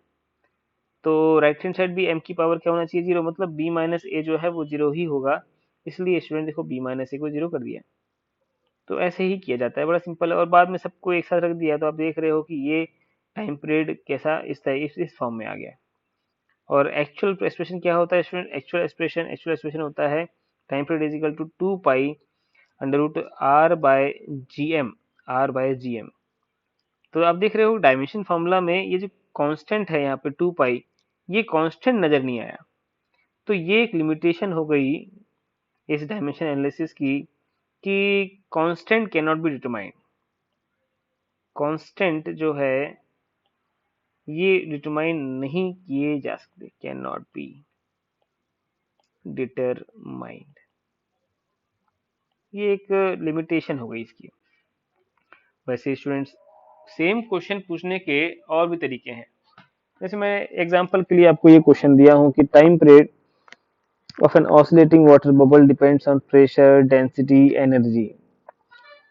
तो राइट हैंड साइड भी m की पावर क्या होना चाहिए, 0, मतलब b माइनस ए जो है वो 0 ही होगा, इसलिए स्टूडेंट देखो b माइनस ए को 0 कर दिया। तो ऐसे ही किया जाता है, बड़ा सिंपल है, और बाद में सबको एक साथ रख दिया, तो आप देख रहे हो कि ये टाइम पीरियड कैसा इस फॉर्म में आ गया। और एक्चुअल एक्सप्रेशन क्या होता है स्टूडेंट, एक्चुअल एक्सप्रेशन होता है time period is equal to 2 pi under root r by g m. तो आप देख रहे हो डायमेंशन फॉर्मूला में ये जो कांस्टेंट है यहाँ पे 2 पाई, ये कांस्टेंट नजर नहीं आया। तो ये एक लिमिटेशन हो गई इस डायमेंशन एनालिसिस की कि constant can not be determined. Constant जो है ये डिटरमाइन नहीं किए जा सकते, कैन नॉट बी डिटरमाइंड। ये एक लिमिटेशन हो गई इसकी। वैसे स्टूडेंट्स सेम क्वेश्चन पूछने के और भी तरीके हैं। जैसे मैं एग्जांपल के लिए आपको ये क्वेश्चन दिया हूं कि time period of an oscillating water bubble depends on pressure, density, energy.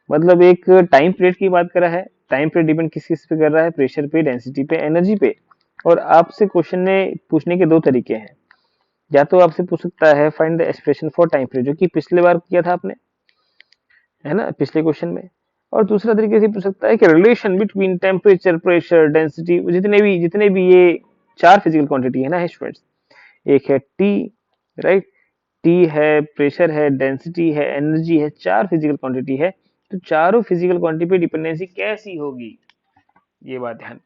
मतलब एक टाइम पीरियड की बात कर रहा है। टाइम पीरियड डिपेंड किस किस पे कर रहा है? प्रेशर पे, डेंसिटी पे, एनर्जी पे। और आपसे क्वेश्चन ने पूछने के दो तरीके हैं। या तो आपसे पूछ सकता है find the expression for time period, जो कि पिछले बार किया था आपने, है ना, पिछले क्वेश्चन में। और दूसरा तरीके से पूछ सकता है कि relation between temperature, pressure, density, जितने भी ये चार फिजिकल क्वांटिटी है ना स्टूडेंट्स, एक है टी, राइट, टी है, प्रेशर है, डेंसिटी है, एनर्जी है, चार फिजिकल क्वांटिटी है। तो चारों फिजिकल क्वांटिटी पे डिपेंडेंसी कैसी होगी, ये बात ध्यान।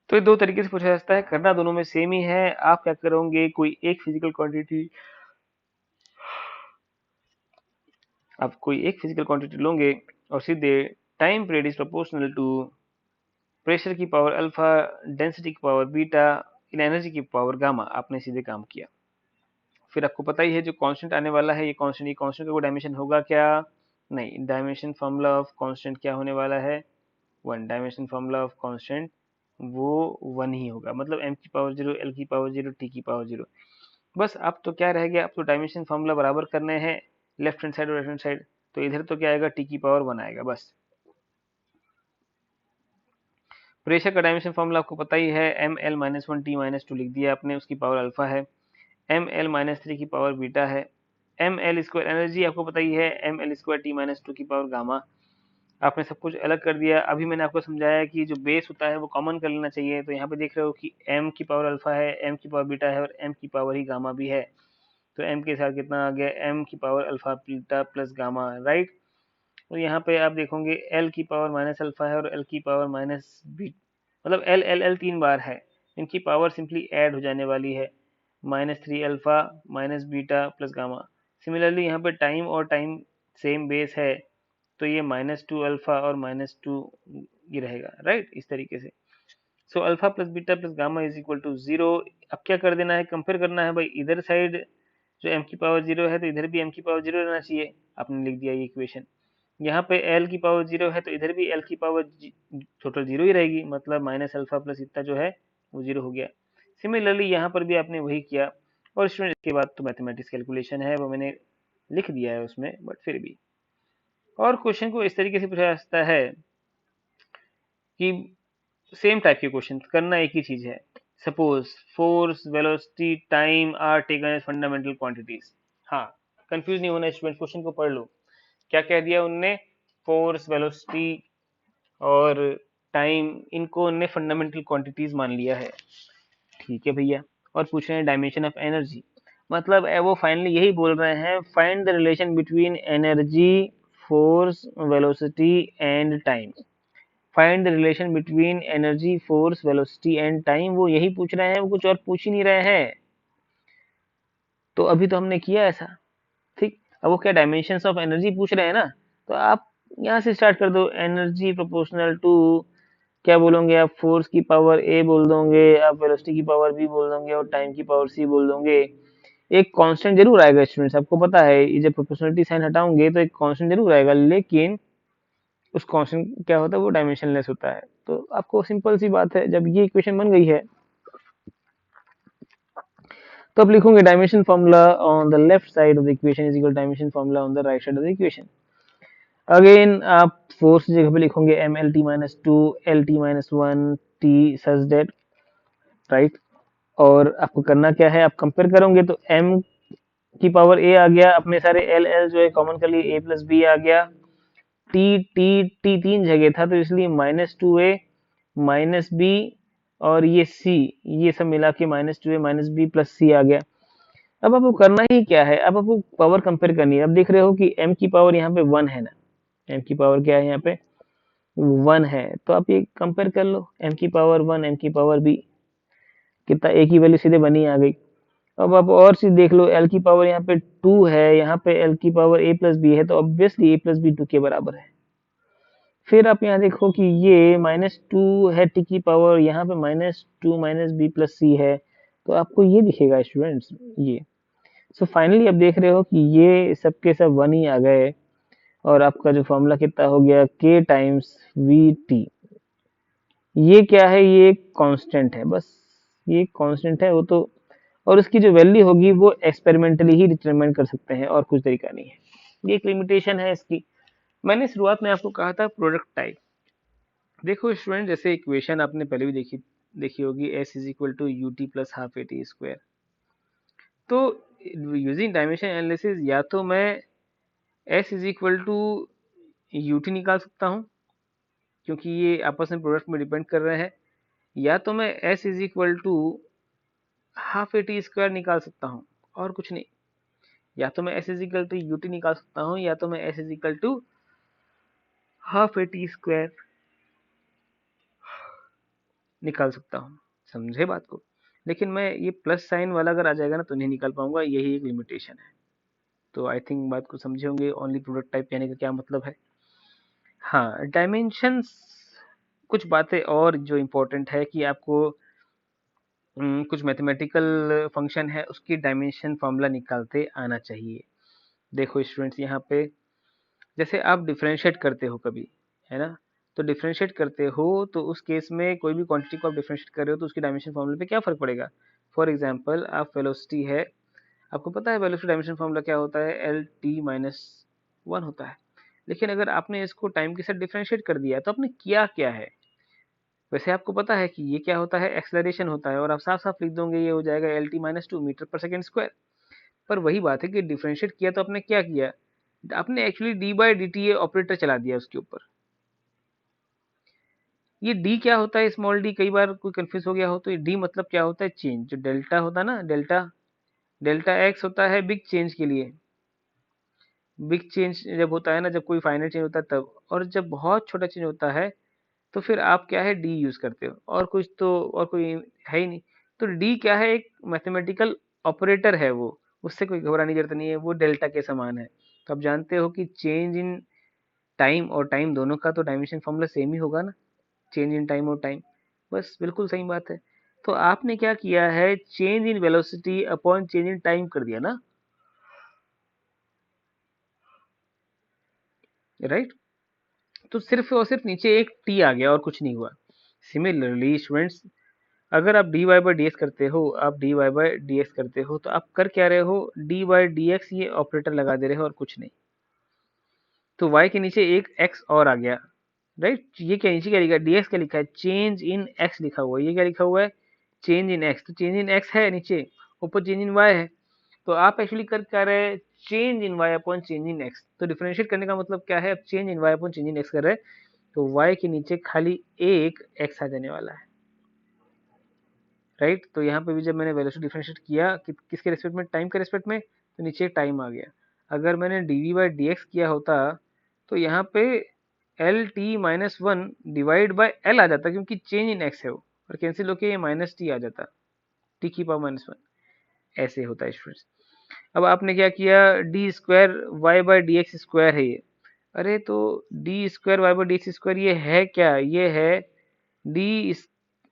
तो ये दो तरीके से पूछा जा सकता है, करना दोनों में सेम ही है। आप क्या करोगे, कोई एक फिजिकल क्वांटिटी, आप कोई एक फिजिकल क्वांटिटी लोगे और सीधे time period is proportional to pressure की पावर अल्फा, डेंसिटी की पावर बीटा, इन एनर्जी की पावर गामा, आपने सीधे काम किया। फिर आपको पता ही है जो कांस्टेंट आने वाला है, ये कांस्टेंट का कोई डायमेंशन होगा क्या? नहीं। डायमेंशन फार्मूला ऑफ कांस्टेंट क्या होने वाला है? 1। डायमेंशन फार्मूला ऑफ कांस्टेंट वो 1 ही होगा, मतलब m की पावर 0, l की पावर 0, t की पावर 0। बस अब तो क्या रह गया, अब तो डायमेंशन फार्मूला बराबर करने हैं लेफ्ट हैंड साइड और राइट हैंड साइड। तो इधर तो क्या आएगा, t की पावर 1 आएगा बस। प्रेशर का डायमेंशन फार्मूला आपको पता ही है, ml-1 t-2 लिख दिया आपने, उसकी पावर अल्फा है। ml-3 की पावर बीटा है। ml स्क्वायर एनर्जी आपको पता ही है, ml स्क्वायर t-2 की पावर गामा। आपने सब कुछ अलग कर दिया। अभी मैंने आपको समझाया कि जो बेस होता है वो कॉमन कर लेना चाहिए। तो यहाँ पे देख रहे हो कि m की पावर अल्फा है, m की पावर बीटा है और m की पावर ही गामा भी है। तो m के साथ कितना आ गया, m की power alpha beta plus gamma, right. और यहाँ पे आप देखोगे l की पावर माइनस अल्फा है और l की पावर माइनस बी, मतलब l l l 3 बार है, इनकी पावर सिंपली ऐड हो जाने वाली है, -3 alpha minus beta plus gamma. Similarly यहाँ पे टाइम और टाइम सेम बेस है, तो ये -2 अल्फा और -2 ये रहेगा, राइट, इस तरीके से। So alpha plus beta plus gamma is equal to 0। अब क्या कर देना है, कंपेयर करना है भाई, इधर साइड जो m की पावर 0 है तो इधर भी m की पावर 0 रहना चाहिए। आपने लिख दिया ये इक्वेशन। यहाँ पे l की पावर 0 है तो इधर भी l की पावर टोटल 0 ही रहेगी, मतलब माइनस अल्फा प्लस इतना जो है वो 0 हो गया। सिमिलरली यहाँ पर भी आपने वही किया। और स्टूडेंट इसके बाद तो मैथमेटिक्स कैलकुलेशन है वो मैंने लिख दिया है उसमें, बट फिर भी। और क्वेश्चन को इस तरीके से पूछा जा सकता है कि सेम टाइप के क्वेश्चन करना एक ही चीज है। Suppose force, velocity, time are taken as fundamental quantities. हाँ, कंफ्यूज नहीं होना स्टूडेंट, क्वेश्चन को पढ़ लो। क्या कह दिया उनने, फोर्स, वेलोसिटी और टाइम, इनको उनने फंडामेंटल क्वांटिटीज मान लिया है। ठीक है भैया। और पूछ रहे हैं डायमेंशन ऑफ एनर्जी, मतलब वो फाइनली यही बोल रहे हैं, find the relation between energy, force, velocity and time. Find the relation between energy, force, velocity and time, वो यही पूछ रहे हैं, वो कुछ और पूछ ही नहीं रहे हैं। तो अभी तो हमने किया ऐसा, ठीक। अब वो क्या डायमेंशंस ऑफ एनर्जी पूछ रहे हैं ना, तो आप यहाँ से स्टार्ट कर दो। एनर्जी प्रोपोर्शनल टू, क्या बोलोगे आप, फोर्स की पावर ए बोल दोगे, आप वेलोसिटी की पावर बी बोल दोगे और टाइम की पावर सी बोल दोगे। एक कांस्टेंट जरूर आएगा स्टूडेंट्स, आपको पता है, ये जब प्रोपोर्शनलिटी साइन हटाओगे तो एक कांस्टेंट जरूर आएगा, लेकिन उस कांस्टेंट क्या होता है, वो डायमेंशनलेस होता है। तो आपको सिंपल सी बात है, जब ये इक्वेशन बन गई है तो आप लिखोगे dimension formula on the left side of the equation is equal dimension formula on the right side of the equation. Again आप फोर्स की जगह पे लिखोगे M L T minus two L T minus one T such that, right. और आपको करना क्या है, आप कंपेयर करोगे तो m की पावर a आ गया, अपने सारे l l जो है कॉमन कर लिए, a प्लस बी आ गया, t t t 3 जगह था तो इसलिए -2a -b और ये c, ये सब मिला के -2a -b प्लस c आ गया। अब आपको करना ही क्या है, अब आपको पावर कंपेयर करनी है। अब देख रहे हो कि m की पावर यहाँ पे 1 है ना, m की पावर क्या है यहाँ पे 1 है, तो आप ये कंपेयर कर लो, m की पावर 1 m की पावर b, कितना a की वैल्यू सीधे 1 ही आ गई। अब आप और चीज देख लो, l की पावर यहाँ पे 2 है, यहाँ पे l की पावर a प्लस बी है, तो ऑब्वियसली a प्लस बी 2 के बराबर है। फिर आप यहाँ देखो कि ये -2 है t की पावर, यहाँ पे -2 b प्लस c है, तो आपको ये दिखेगा स्टूडेंट्स ये। सो फाइनली आप देख रहे हो कि ये सबके सब 1 ही आ गए, और आपका जो फॉर्मूला कितना हो गया, k टाइम्स वी टी। ये क्या है, ये एक कांस्टेंट है, बस ये कांस्टेंट है वो तो, और उसकी जो वैल्यू होगी वो एक्सपेरिमेंटली ही डिटरमाइन कर सकते हैं, और कुछ तरीका नहीं है। ये एक लिमिटेशन है इसकी। मैंने शुरुआत में आपको कहा था प्रोडक्ट टाइप। देखो स्टूडेंट, जैसे इक्वेशन आपने पहले भी देखी देखी होगी, s is equal to u t plus half a t square. तो यूजिंग डायमेंशन एनालिसिस, या तो मैं s is equal to u t निकाल सकता हूँ, क्योंकि ये आपस में प्रोडक्ट में डिपेंड कर रहे हैं, या तो मैं s is equal to half a t square निकाल सकता हूँ, और कुछ नहीं। या तो मैं s is equal to u t निकाल सकता हूँ, या तो मैं s is equal to half a t square निकाल सकता हूँ। समझे बात को? लेकिन मैं ये प्लस साइन वाला अगर आ जाएगा ना तो नहीं निकाल पाऊंगा, यही एक लिमिटेशन है। तो आई थिंक बात को समझे होंगे, ओनली प्रोडक्ट टाइप कहने का क्या मतलब है। हाँ, डायमेंशंस, कुछ बातें और जो इम्पोर्टेंट है कि आपको कुछ मैथमेटिकल फंक्शन है उसकी डायमेंशन फॉर्मूला निकालते आना चाहिए। देखो स्टूडेंट्स, यहाँ पे जैसे आप डिफरेंशिएट करते हो कभी, है ना, तो डिफरेंशिएट करते हो तो उस केस में कोई भी क्वांटिटी को आप डिफरेंशिएट कर रहे हो तो उसकी डायमेंशन फॉर्मूले पे क्या फर्क पड़ेगा। फॉर एग्जांपल, आप वेलोसिटी है, आपको पता है वेलोसिटी डायमेंशन फॉर्मूला क्या होता है, एल टी माइनस 1 होता है। लेकिन अगर आपने इसको टाइम के साथ डिफरेंशिएट कर दिया तो आपने किया क्या है। वैसे आपको पता है कि ये क्या होता है, एक्सेलरेशन होता है, और आप साफ साफ लिख दोगे ये हो जाएगा एल टी माइनस 2 मीटर पर सेकेंड स्क्वायर। पर वही बात है कि डिफरेंशिएट किया तो आपने क्या किया, आपने actually D by d T operator चला दिया उसके ऊपर। ये डी क्या होता है, स्मॉल डी, कई बार कोई कंफ्यूज हो गया हो तो ये डी मतलब क्या होता है, चेंज। जो डेल्टा होता है ना, डेल्टा डेल्टा एक्स होता है बिग चेंज के लिए। बिग चेंज जब होता है ना, जब कोई फाइनल चेंज होता है तब, और जब बहुत छोटा चेंज होता है तो फिर आप क्या है, डी यूज करते हो, और कुछ तो और कोई है ही नहीं। तो डी क्या है, एक मैथमेटिकल ऑपरेटर है वो, उससे कोई घबराने की जरूरत नहीं है, वो डेल्टा के समान है। तो आप जानते हो कि चेंज इन टाइम और टाइम दोनों का तो डायमेंशन फॉर्मूला सेम ही होगा ना, चेंज इन टाइम और टाइम। बस बिल्कुल सही बात है। तो आपने क्या किया है, change in velocity upon change in time कर दिया ना, राइट। तो सिर्फ और सिर्फ नीचे एक टी आ गया और कुछ नहीं हुआ। सिमिलरली स्टूडेंट्स, अगर आप d y by d x करते हो, आप d y by d x करते हो, तो आप कर क्या रहे हो, डी वाई डी एक्स ये ऑपरेटर लगा दे रहे हो और कुछ नहीं। तो y के नीचे एक x और आ गया, राइट। ये क्या नीचे क्या लिखा है, dx क्या लिखा है, चेंज इन x लिखा हुआ है, ये क्या लिखा हुआ है, चेंज इन x। तो चेंज इन x है नीचे, ऊपर चेंज इन y है। तो आप एक्चुअली कर क्या रहे हैं, change in y upon change in x। तो डिफरेंशिएट करने का मतलब क्या है, change in y upon change in x कर रहे हैं, तो y के नीचे खाली एक x आ जाने वाला है, राइट। तो यहाँ पे भी जब मैंने वेलोसिटी डिफरेंशिएट किया किसके रेस्पेक्ट में, टाइम के रेस्पेक्ट में, तो नीचे टाइम आ गया। अगर मैंने डी बाई डी एक्स किया होता तो यहाँ पे L T minus one divide by L आ जाता, क्योंकि चेंज इन एक्स है वो, और कैंसिल होके ये माइनस टी आ जाता, टी की पावर माइनस वन। ऐसे होता है स्टूडेंट्स। अब आपने क्या किया, d square y by d x square है ये। अरे तो d square y by d x square ये है क्या, ये है d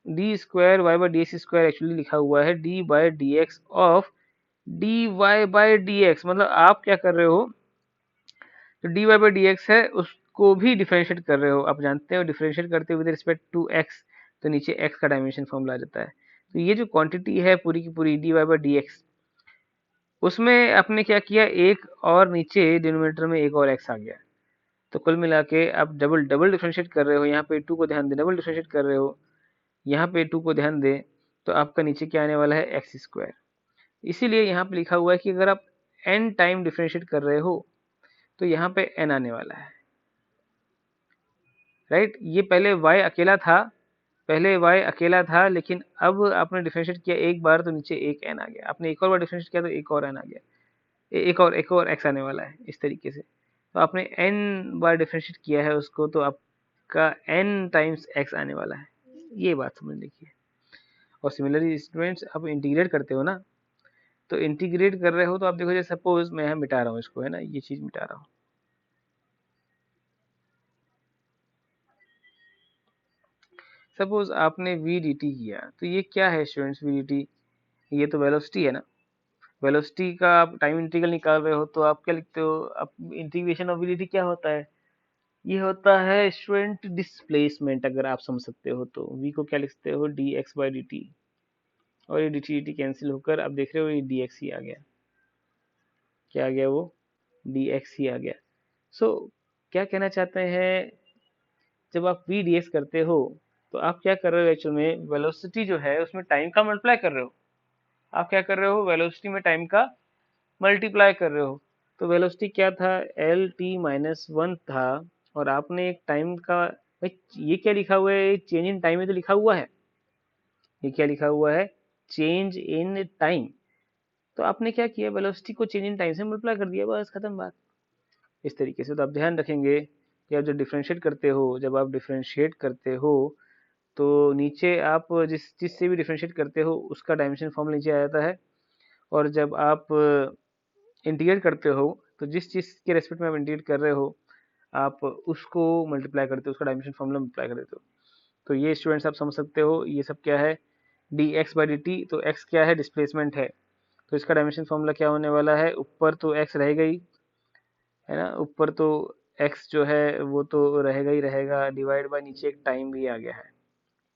d square y by d x square, actually लिखा हुआ है d by d x of d y by d x. मतलब आप क्या कर रहे हो, जो d y by d x है उसको भी डिफरेंशिएट कर रहे हो। आप जानते हो डिफरेंशिएट करते हो विद रिस्पेक्ट टू एक्स, तो नीचे एक्स का डायमेंशन फॉर्मूला आ जाता है। तो ये जो क्वांटिटी है पूरी की पूरी d y by d x, उसमें आपने क्या किया, एक और नीचे डिनोमिनेटर में एक और एक्स आ गया। तो कुल मिला के आप डबल डबल डिफरेंशिएट कर रहे हो, यहाँ पे टू को ध्यान दे, डबल डिफरेंशिएट कर रहे हो, यहाँ पे टू को ध्यान दे, तो आपका नीचे क्या आने वाला है, एक्स स्क्वायर। इसीलिए यहाँ पे लिखा हुआ है कि अगर आप n टाइम डिफरेंशिएट कर रहे हो तो यहाँ पे n आने वाला है, राइट। ये पहले y अकेला था, पहले y अकेला था, लेकिन अब आपने डिफरेंशिएट किया एक बार तो नीचे एक n आ गया, आपने एक और बार डिफरेंशिएट किया तो एक और n आ गया, एक और x आने वाला है, इस तरीके से। तो आपने n बार डिफरेंशिएट किया है उसको, तो आप का n टाइम्स x आने वाला है, ये बात समझ लीजिए। और सिमिलरली स्टूडेंट्स, अब इंटीग्रेट करते हो ना, तो इंटीग्रेट कर रहे हो तो आप देखो, जैसे सपोज मैं यहाँ मिटा रहा हूँ इसको, है ना, ये चीज मिटा रहा हूँ। सपोज आपने वी डी टी किया, तो ये क्या है स्टूडेंट्स वी डी टी? ये तो वेलोसिटी है ना। वेलोसिटी का आप टाइम इंटीग्रल निकाल रहे हो तो आप क्या लिखते हो? आप integration of v d t क्या होता है? ये होता है स्टूडेंट डिस्प्लेसमेंट। अगर आप समझ सकते हो तो v को क्या लिखते हो? D x by d T, और ये डी टी डी कैंसिल होकर आप देख रहे हो ये डी एक्स ही आ गया। क्या आ गया? वो डी एक्स ही आ गया। सो क्या कहना चाहते हैं, जब आप वी डी एक्स करते हो तो आप क्या कर रहे हो? एक्चुअल में वेलोसिटी जो है उसमें टाइम का मल्टीप्लाई कर रहे हो। आप क्या कर रहे हो? वेलोसिटी में टाइम का मल्टीप्लाई कर रहे हो। तो वेलोसिटी क्या था? एल टी माइनस वन था, और आपने एक टाइम का, भाई ये क्या लिखा हुआ है? चेंज इन टाइम में तो लिखा हुआ है। ये क्या लिखा हुआ है? Change in time. तो आपने क्या किया? वेलोसिटी को चेंज इन टाइम से मल्टीप्लाई कर दिया, बस खत्म बात। इस तरीके से तो आप ध्यान रखेंगे कि आप जब डिफ्रेंशिएट करते हो, तो नीचे आप जिस चीज से भी डिफ्रेंशिएट करते हो उसका डायमेंशन फॉर्म नीचे आ जाता है। और जब आप इंटीग्रेट करते हो तो जिस चीज के रेस्पेक्ट में आप इंटीग्रेट कर रहे हो आप उसको मल्टीप्लाई करते हो, उसका डायमेंशन फॉर्मूला मल्टीप्लाई कर देते हो। तो ये स्टूडेंट्स आप समझ सकते हो ये सब क्या है? D x by d T. तो एक्स क्या है? डिस्प्लेसमेंट है। तो इसका डायमेंशन फॉर्मूला क्या होने वाला है? ऊपर तो एक्स रहेगा ही, है ना, ऊपर तो एक्स जो है वो तो रहेगा ही रहेगा, डिवाइड बाय नीचे एक टाइम भी आ गया है।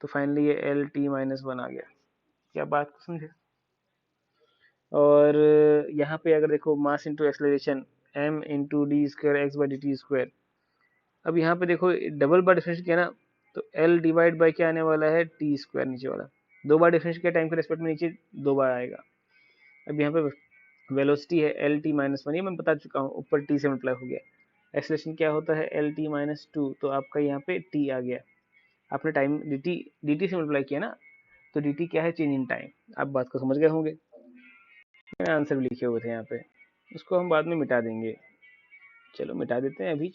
तो फाइनली ये एल टी माइनस वन आ गया। क्या बात को समझे? और यहाँ पे अगर देखो mass into acceleration, m into d square x by d t square. अब यहाँ पे देखो डबल बार डिफरेंशिएट किया ना, तो एल डिवाइड बाई क्या आने वाला है? टी स्क्वायर नीचे वाला। दो बार डिफरेंशिएट किया टाइम के रेस्पेक्ट में, नीचे दो बार आएगा। अब यहाँ पे वेलोसिटी है एल टी माइनस वन, ये मैं बता चुका हूँ, ऊपर टी से मल्टीप्लाई हो गया। एक्सलेशन क्या होता है? एल टी माइनस टू, तो आपका यहाँ पे टी आ गया। आपने टाइम डी टी से मल्टीप्लाई किया ना, तो डी टी क्या है? Change in time. आप बात को समझ गए होंगे। मैंने आंसर भी लिखे हुए थे यहाँ पे, उसको हम बाद में मिटा देंगे। चलो मिटा देते हैं अभी,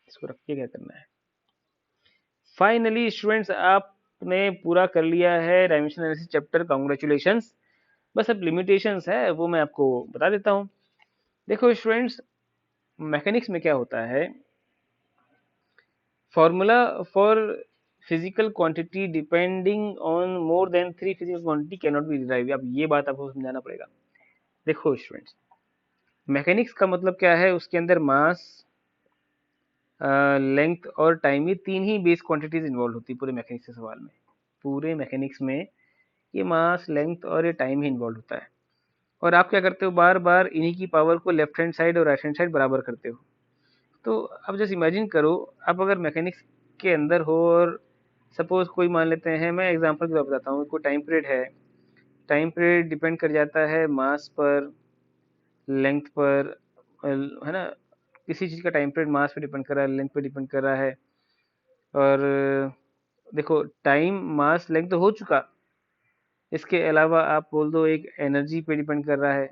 इसको रख के क्या करना है। फाइनली स्टूडेंट्स, आपने पूरा कर लिया है डायमेंशन एनालिसिस चैप्टर, कॉन्ग्रेचुलेशंस। बस अब लिमिटेशंस है वो मैं आपको बता देता हूँ। देखो स्टूडेंट्स, मैकेनिक्स में क्या होता है, formula for physical quantity depending on more than three physical quantity can not be derive. अब ये बात आपको समझाना पड़ेगा। देखो स्टूडेंट्स, मैकेनिक्स का मतलब क्या है? उसके अंदर मास, लेंथ और टाइम, ये तीन ही बेस क्वांटिटीज इन्वॉल्व होती है पूरे मैकेनिक्स के सवाल में। पूरे मैकेनिक्स में ये मास, लेंथ और ये टाइम ही इन्वॉल्व होता है। और आप क्या करते हो? बार बार इन्हीं की पावर को लेफ्ट हैंड साइड और राइट हैंड साइड बराबर करते हो। तो अब जैसे इमेजिन करो, आप अगर मैकेनिक्स के अंदर हो और सपोज कोई मान लेते हैं, मैं एग्जांपल के तौर पर बताता हूँ, कोई टाइम पीरियड है। टाइम पीरियड डिपेंड कर जाता है मास पर, लेंथ पर, है ना। किसी चीज़ का टाइम पीरियड मास पे डिपेंड कर रहा है, लेंथ पे डिपेंड कर रहा है। और देखो टाइम, मास, लेंथ तो हो चुका, इसके अलावा आप बोल दो एक एनर्जी पे डिपेंड कर रहा है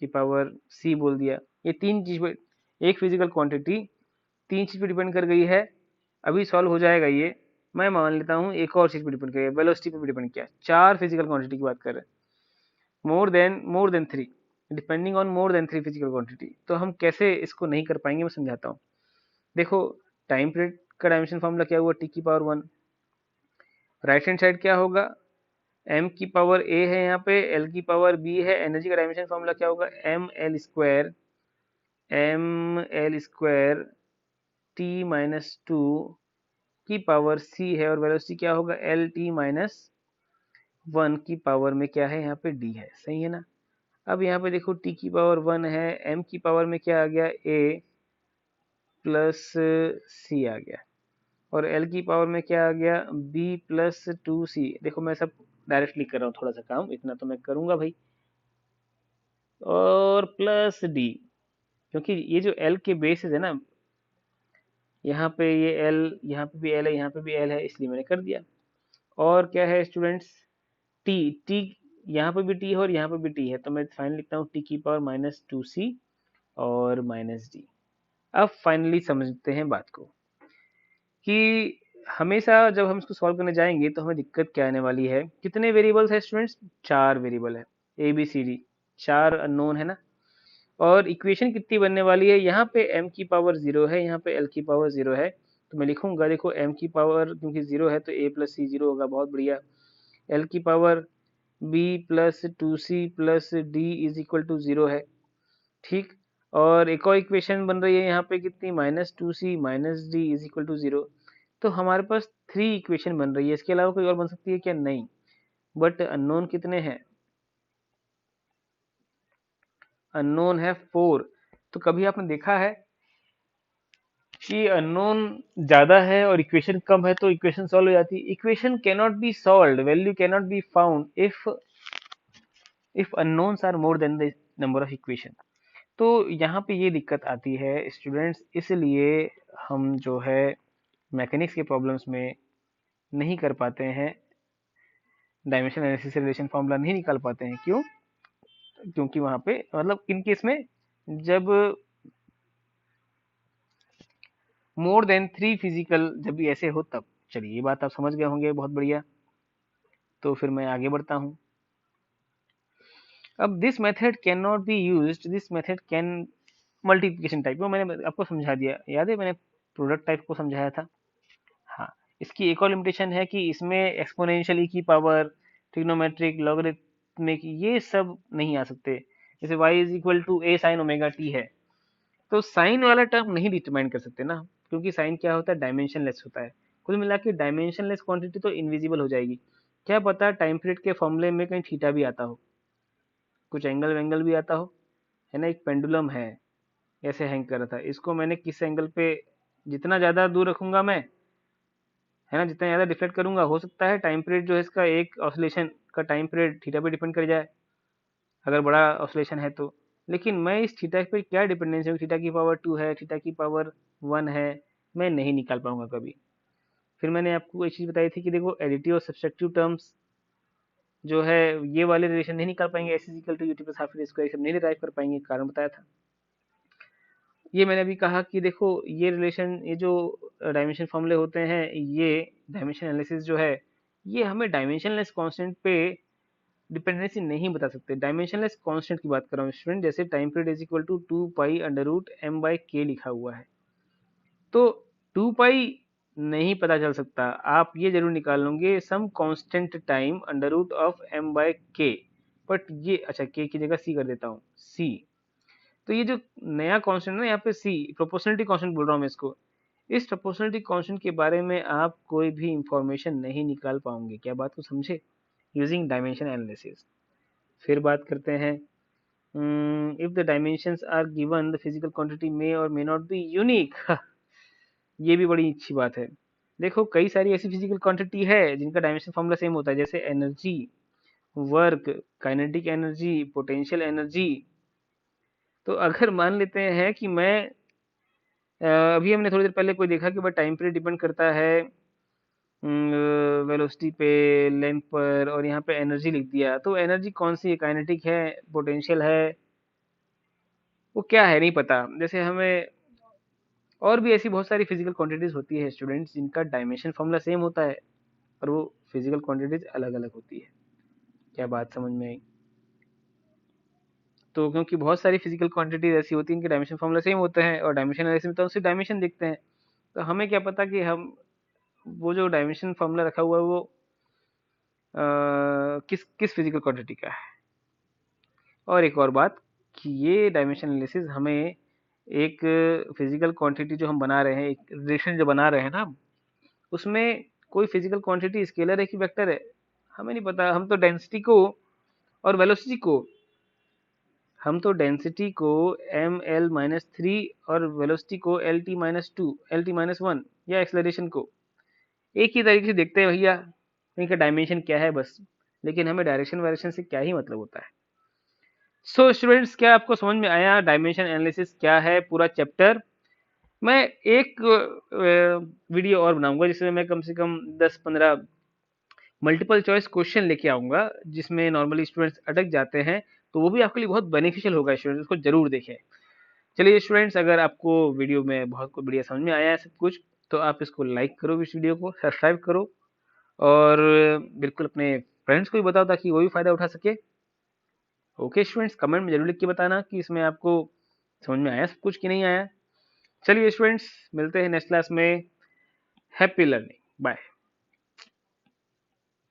कि पावर सी बोल दिया। ये तीन चीज पे, एक फिजिकल क्वांटिटी तीन चीज पे डिपेंड कर गई है। अभी सॉल्व हो जाएगा ये, मैं मान लेता हूँ एक और चीज पे डिपेंड कर गया, वेलोसिटी पे भी डिपेंड किया। चार फिजिकल क्वांटिटी की बात कर रहे हैं, more than three, depending on more than three physical quantity. तो हम कैसे इसको नहीं कर पाएंगे, मैं समझाता हूँ। देखो टाइम पीरियड का डायमेंशन फॉर्मूला क्या हुआ? टी की power one. Right hand side क्या होगा? एम की पावर ए है, यहाँ पे एल की पावर बी है। एनर्जी का डायमेंशन फॉर्मूला क्या होगा? M L square T minus two की पावर सी है। और वेलोसिटी क्या होगा? एल टी माइनस वन की पावर में क्या है? यहाँ पे डी है। सही है ना। अब यहाँ पे देखो टी की पावर वन है, एम की पावर में क्या आ गया? ए प्लस सी आ गया, और एल की पावर में क्या आ गया? बी प्लस टू सी। देखो मैं सब डायरेक्टली कर रहा हूँ, थोड़ा सा काम इतना तो मैं करूंगा भाई। और प्लस डी, क्योंकि ये जो एल के बेसिस है ना, यहाँ पे ये एल, यहाँ पे भी एल है, यहाँ पे भी एल है, इसलिए मैंने कर दिया। और क्या है स्टूडेंट्स? टी, टी यहाँ पे भी टी है और यहाँ पे भी टी है, तो मैं फाइनल लिखता हूँ टी की पावर माइनस टू सी और माइनस डी। अब फाइनली समझते हैं बात को। कि हमेशा जब हम इसको सॉल्व करने जाएंगे तो हमें दिक्कत क्या आने वाली है। कितने वेरिएबल्स है स्टूडेंट्स? 4 वेरिएबल है, a b c d, 4 unknown है ना। और इक्वेशन कितनी बनने वाली है? यहाँ पे m की पावर 0 है, यहाँ पे l की पावर 0 है, तो मैं लिखूंगा, देखो m की पावर क्योंकि 0 है तो a प्लस सी 0 होगा, बहुत बढ़िया। l की power b plus 2c plus d is equal to 0 है, ठीक। और एक और इक्वेशन बन रही है यहाँ पे कितनी? Minus 2c minus d is equal to 0। तो हमारे पास 3 इक्वेशन बन रही है, इसके अलावा कोई और बन सकती है क्या? नहीं। बट अननोन कितने हैं? अननोन है 4। तो कभी आपने देखा है कि अननोन ज्यादा है और इक्वेशन कम है तो इक्वेशन सॉल्व हो जाती है? Equation cannot be solved, value cannot be found if unknowns are more than the number of equation. तो यहाँ पे ये दिक्कत आती है स्टूडेंट्स, इसलिए हम जो है मैकेनिक्स के प्रॉब्लम्स में नहीं कर पाते हैं, डायमेंशन एनालिसिस से रिलेशन फार्मूला नहीं निकाल पाते हैं। क्यों? क्योंकि वहां पे मतलब इन केस में जब मोर देन 3 फिजिकल जब भी ऐसे हो तब। चलिए ये बात आप समझ गए होंगे, बहुत बढ़िया। तो फिर मैं आगे बढ़ता हूँ। अब this method can not be used, this method can multiplication type में मैंने आपको समझा दिया, याद है मैंने प्रोडक्ट टाइप को समझाया था। हाँ, इसकी एक और लिमिटेशन है कि इसमें एक्सपोनेंशियल ई की पावर, ट्रिग्नोमेट्रिक, लॉगरिथमिक ये सब नहीं आ सकते। जैसे y is equal to a sine omega t है, तो साइन वाला टर्म नहीं डिटरमाइन कर सकते ना, क्योंकि साइन क्या होता है? डायमेंशनलेस होता है। कुल मिला के डायमेंशनलेस क्वांटिटी तो इनविजिबल हो जाएगी। क्या पता टाइम पीरियड के फॉर्मूले में कहीं थीटा भी आता हो, कुछ एंगल वेंगल भी आता हो, है ना। एक पेंडुलम है, ऐसे हैंग कर रहा था, इसको मैंने किस एंगल पे, जितना ज्यादा दूर रखूंगा मैं, है ना, जितना ज्यादा डिफ्लेक्ट करूंगा, हो सकता है टाइम पीरियड जो है इसका एक ऑसिलेशन का टाइम पीरियड थीटा पे डिपेंड कर जाए, अगर बड़ा ऑसिलेशन है तो। लेकिन मैं इस थीटा पे क्या डिपेंडेंस है, थीटा की पावर 2 है, थीटा की पावर 1 है, मैं नहीं निकाल पाऊंगा कभी। फिर मैंने आपको एक चीज बताई थी कि देखो एडिटिव और सब्सट्रैक्टिव टर्म्स जो है ये वाले रिलेशन नहीं निकाल पाएंगे, s is equal to u t plus half square सब नहीं डिराइव कर पाएंगे, कारण बताया था। ये मैंने अभी कहा कि देखो ये रिलेशन, ये जो डायमेंशन फॉर्मूले होते हैं, ये डायमेंशन एनालिसिस जो है, ये हमें डायमेंशनलेस कांस्टेंट पे डिपेंडेंसी नहीं बता सकते। डायमेंशनलेस कांस्टेंट की बात कर रहा हूँ स्टूडेंट, जैसे time period is equal to 2 pi under root m by k लिखा हुआ है, तो 2 पाई नहीं पता चल सकता, आप ये जरूर निकाल लोगे some constant time under root of m by k. But ये अच्छा के की जगह सी कर देता हूँ, सी। तो ये जो नया कांस्टेंट है ना यहाँ पे सी, प्रोपोर्शनलिटी कांस्टेंट बोल रहा हूँ मैं इसको, इस प्रोपोर्शनलिटी कांस्टेंट के बारे में आप कोई भी इंफॉर्मेशन नहीं निकाल पाओगे। क्या बात को समझे? Using dimension analysis. फिर बात करते हैं, if the dimensions are given the physical quantity may और मे नॉट बी यूनिक। ये भी बड़ी अच्छी बात है। देखो कई सारी ऐसी फिजिकल क्वांटिटी है जिनका डायमेंशन फॉर्मूला सेम होता है, जैसे energy, work, kinetic energy, potential energy. तो अगर मान लेते हैं कि मैं अभी हमने थोड़ी देर पहले कोई देखा कि भाई टाइम पीरियड डिपेंड करता है वेलोसिटी पे, लेंथ पर, और यहाँ पे एनर्जी लिख दिया, तो एनर्जी कौन सी है? काइनेटिक है, पोटेंशियल है, वो क्या है नहीं पता। जैसे हमें और भी ऐसी बहुत सारी फिजिकल क्वांटिटीज होती है स्टूडेंट्स जिनका डायमेंशन फॉर्मूला सेम होता है और वो फिजिकल क्वांटिटीज अलग अलग होती है। क्या बात समझ में आई? तो क्योंकि बहुत सारी फिजिकल क्वांटिटीज ऐसी होती हैं कि डायमेंशन फॉर्मूला सेम होते हैं और डायमेंशन एनालिसिस में तो हम सिर्फ डायमेंशन देखते हैं, तो हमें क्या पता कि हम वो जो डायमेंशन फॉर्मूला रखा हुआ है वो किस किस फिजिकल क्वांटिटी का है। और एक और बात कि ये डायमेंशन एनालिसिस हमें एक फिजिकल क्वांटिटी जो हम बना रहे हैं, एक रिलेशन जो बना रहे हैं ना, उसमें कोई फिजिकल क्वांटिटी स्केलर है कि वेक्टर है, हमें नहीं पता। हम तो डेंसिटी को और वेलोसिटी को, हम तो डेंसिटी को एम एल माइनस थ्री और वेलोसिटी को L T minus two, L T minus one, या एक्सलरेशन को एक ही तरीके से देखते हैं भैया, इनका डायमेंशन क्या है बस। लेकिन हमें डायरेक्शन वायरेक्शन से क्या ही मतलब होता है। सो स्टूडेंट्स, क्या आपको समझ में आया डायमेंशन एनालिसिस क्या है, पूरा चैप्टर? मैं एक वीडियो और बनाऊंगा जिसमें मैं कम से कम 10-15 मल्टीपल चॉइस क्वेश्चन लेके आऊंगा, जिसमें नॉर्मली स्टूडेंट्स अटक जाते हैं, तो वो भी आपके लिए बहुत बेनिफिशियल होगा स्टूडेंट्स, उसको जरूर देखें। चलिए स्टूडेंट्स, अगर आपको वीडियो में बहुत बढ़िया समझ में आया है सब कुछ, तो आप इसको लाइक करो, इस वीडियो को सब्सक्राइब करो और बिल्कुल अपने फ्रेंड्स को भी बताओ ताकि वो भी फ़ायदा उठा सके। ओके स्टूडेंट्स, कमेंट में ज़रूर लिख के बताना कि इसमें आपको समझ में आया सब कुछ कि नहीं आया। चलिए स्टूडेंट्स, मिलते हैं नेक्स्ट क्लास में। Happy learning, bye.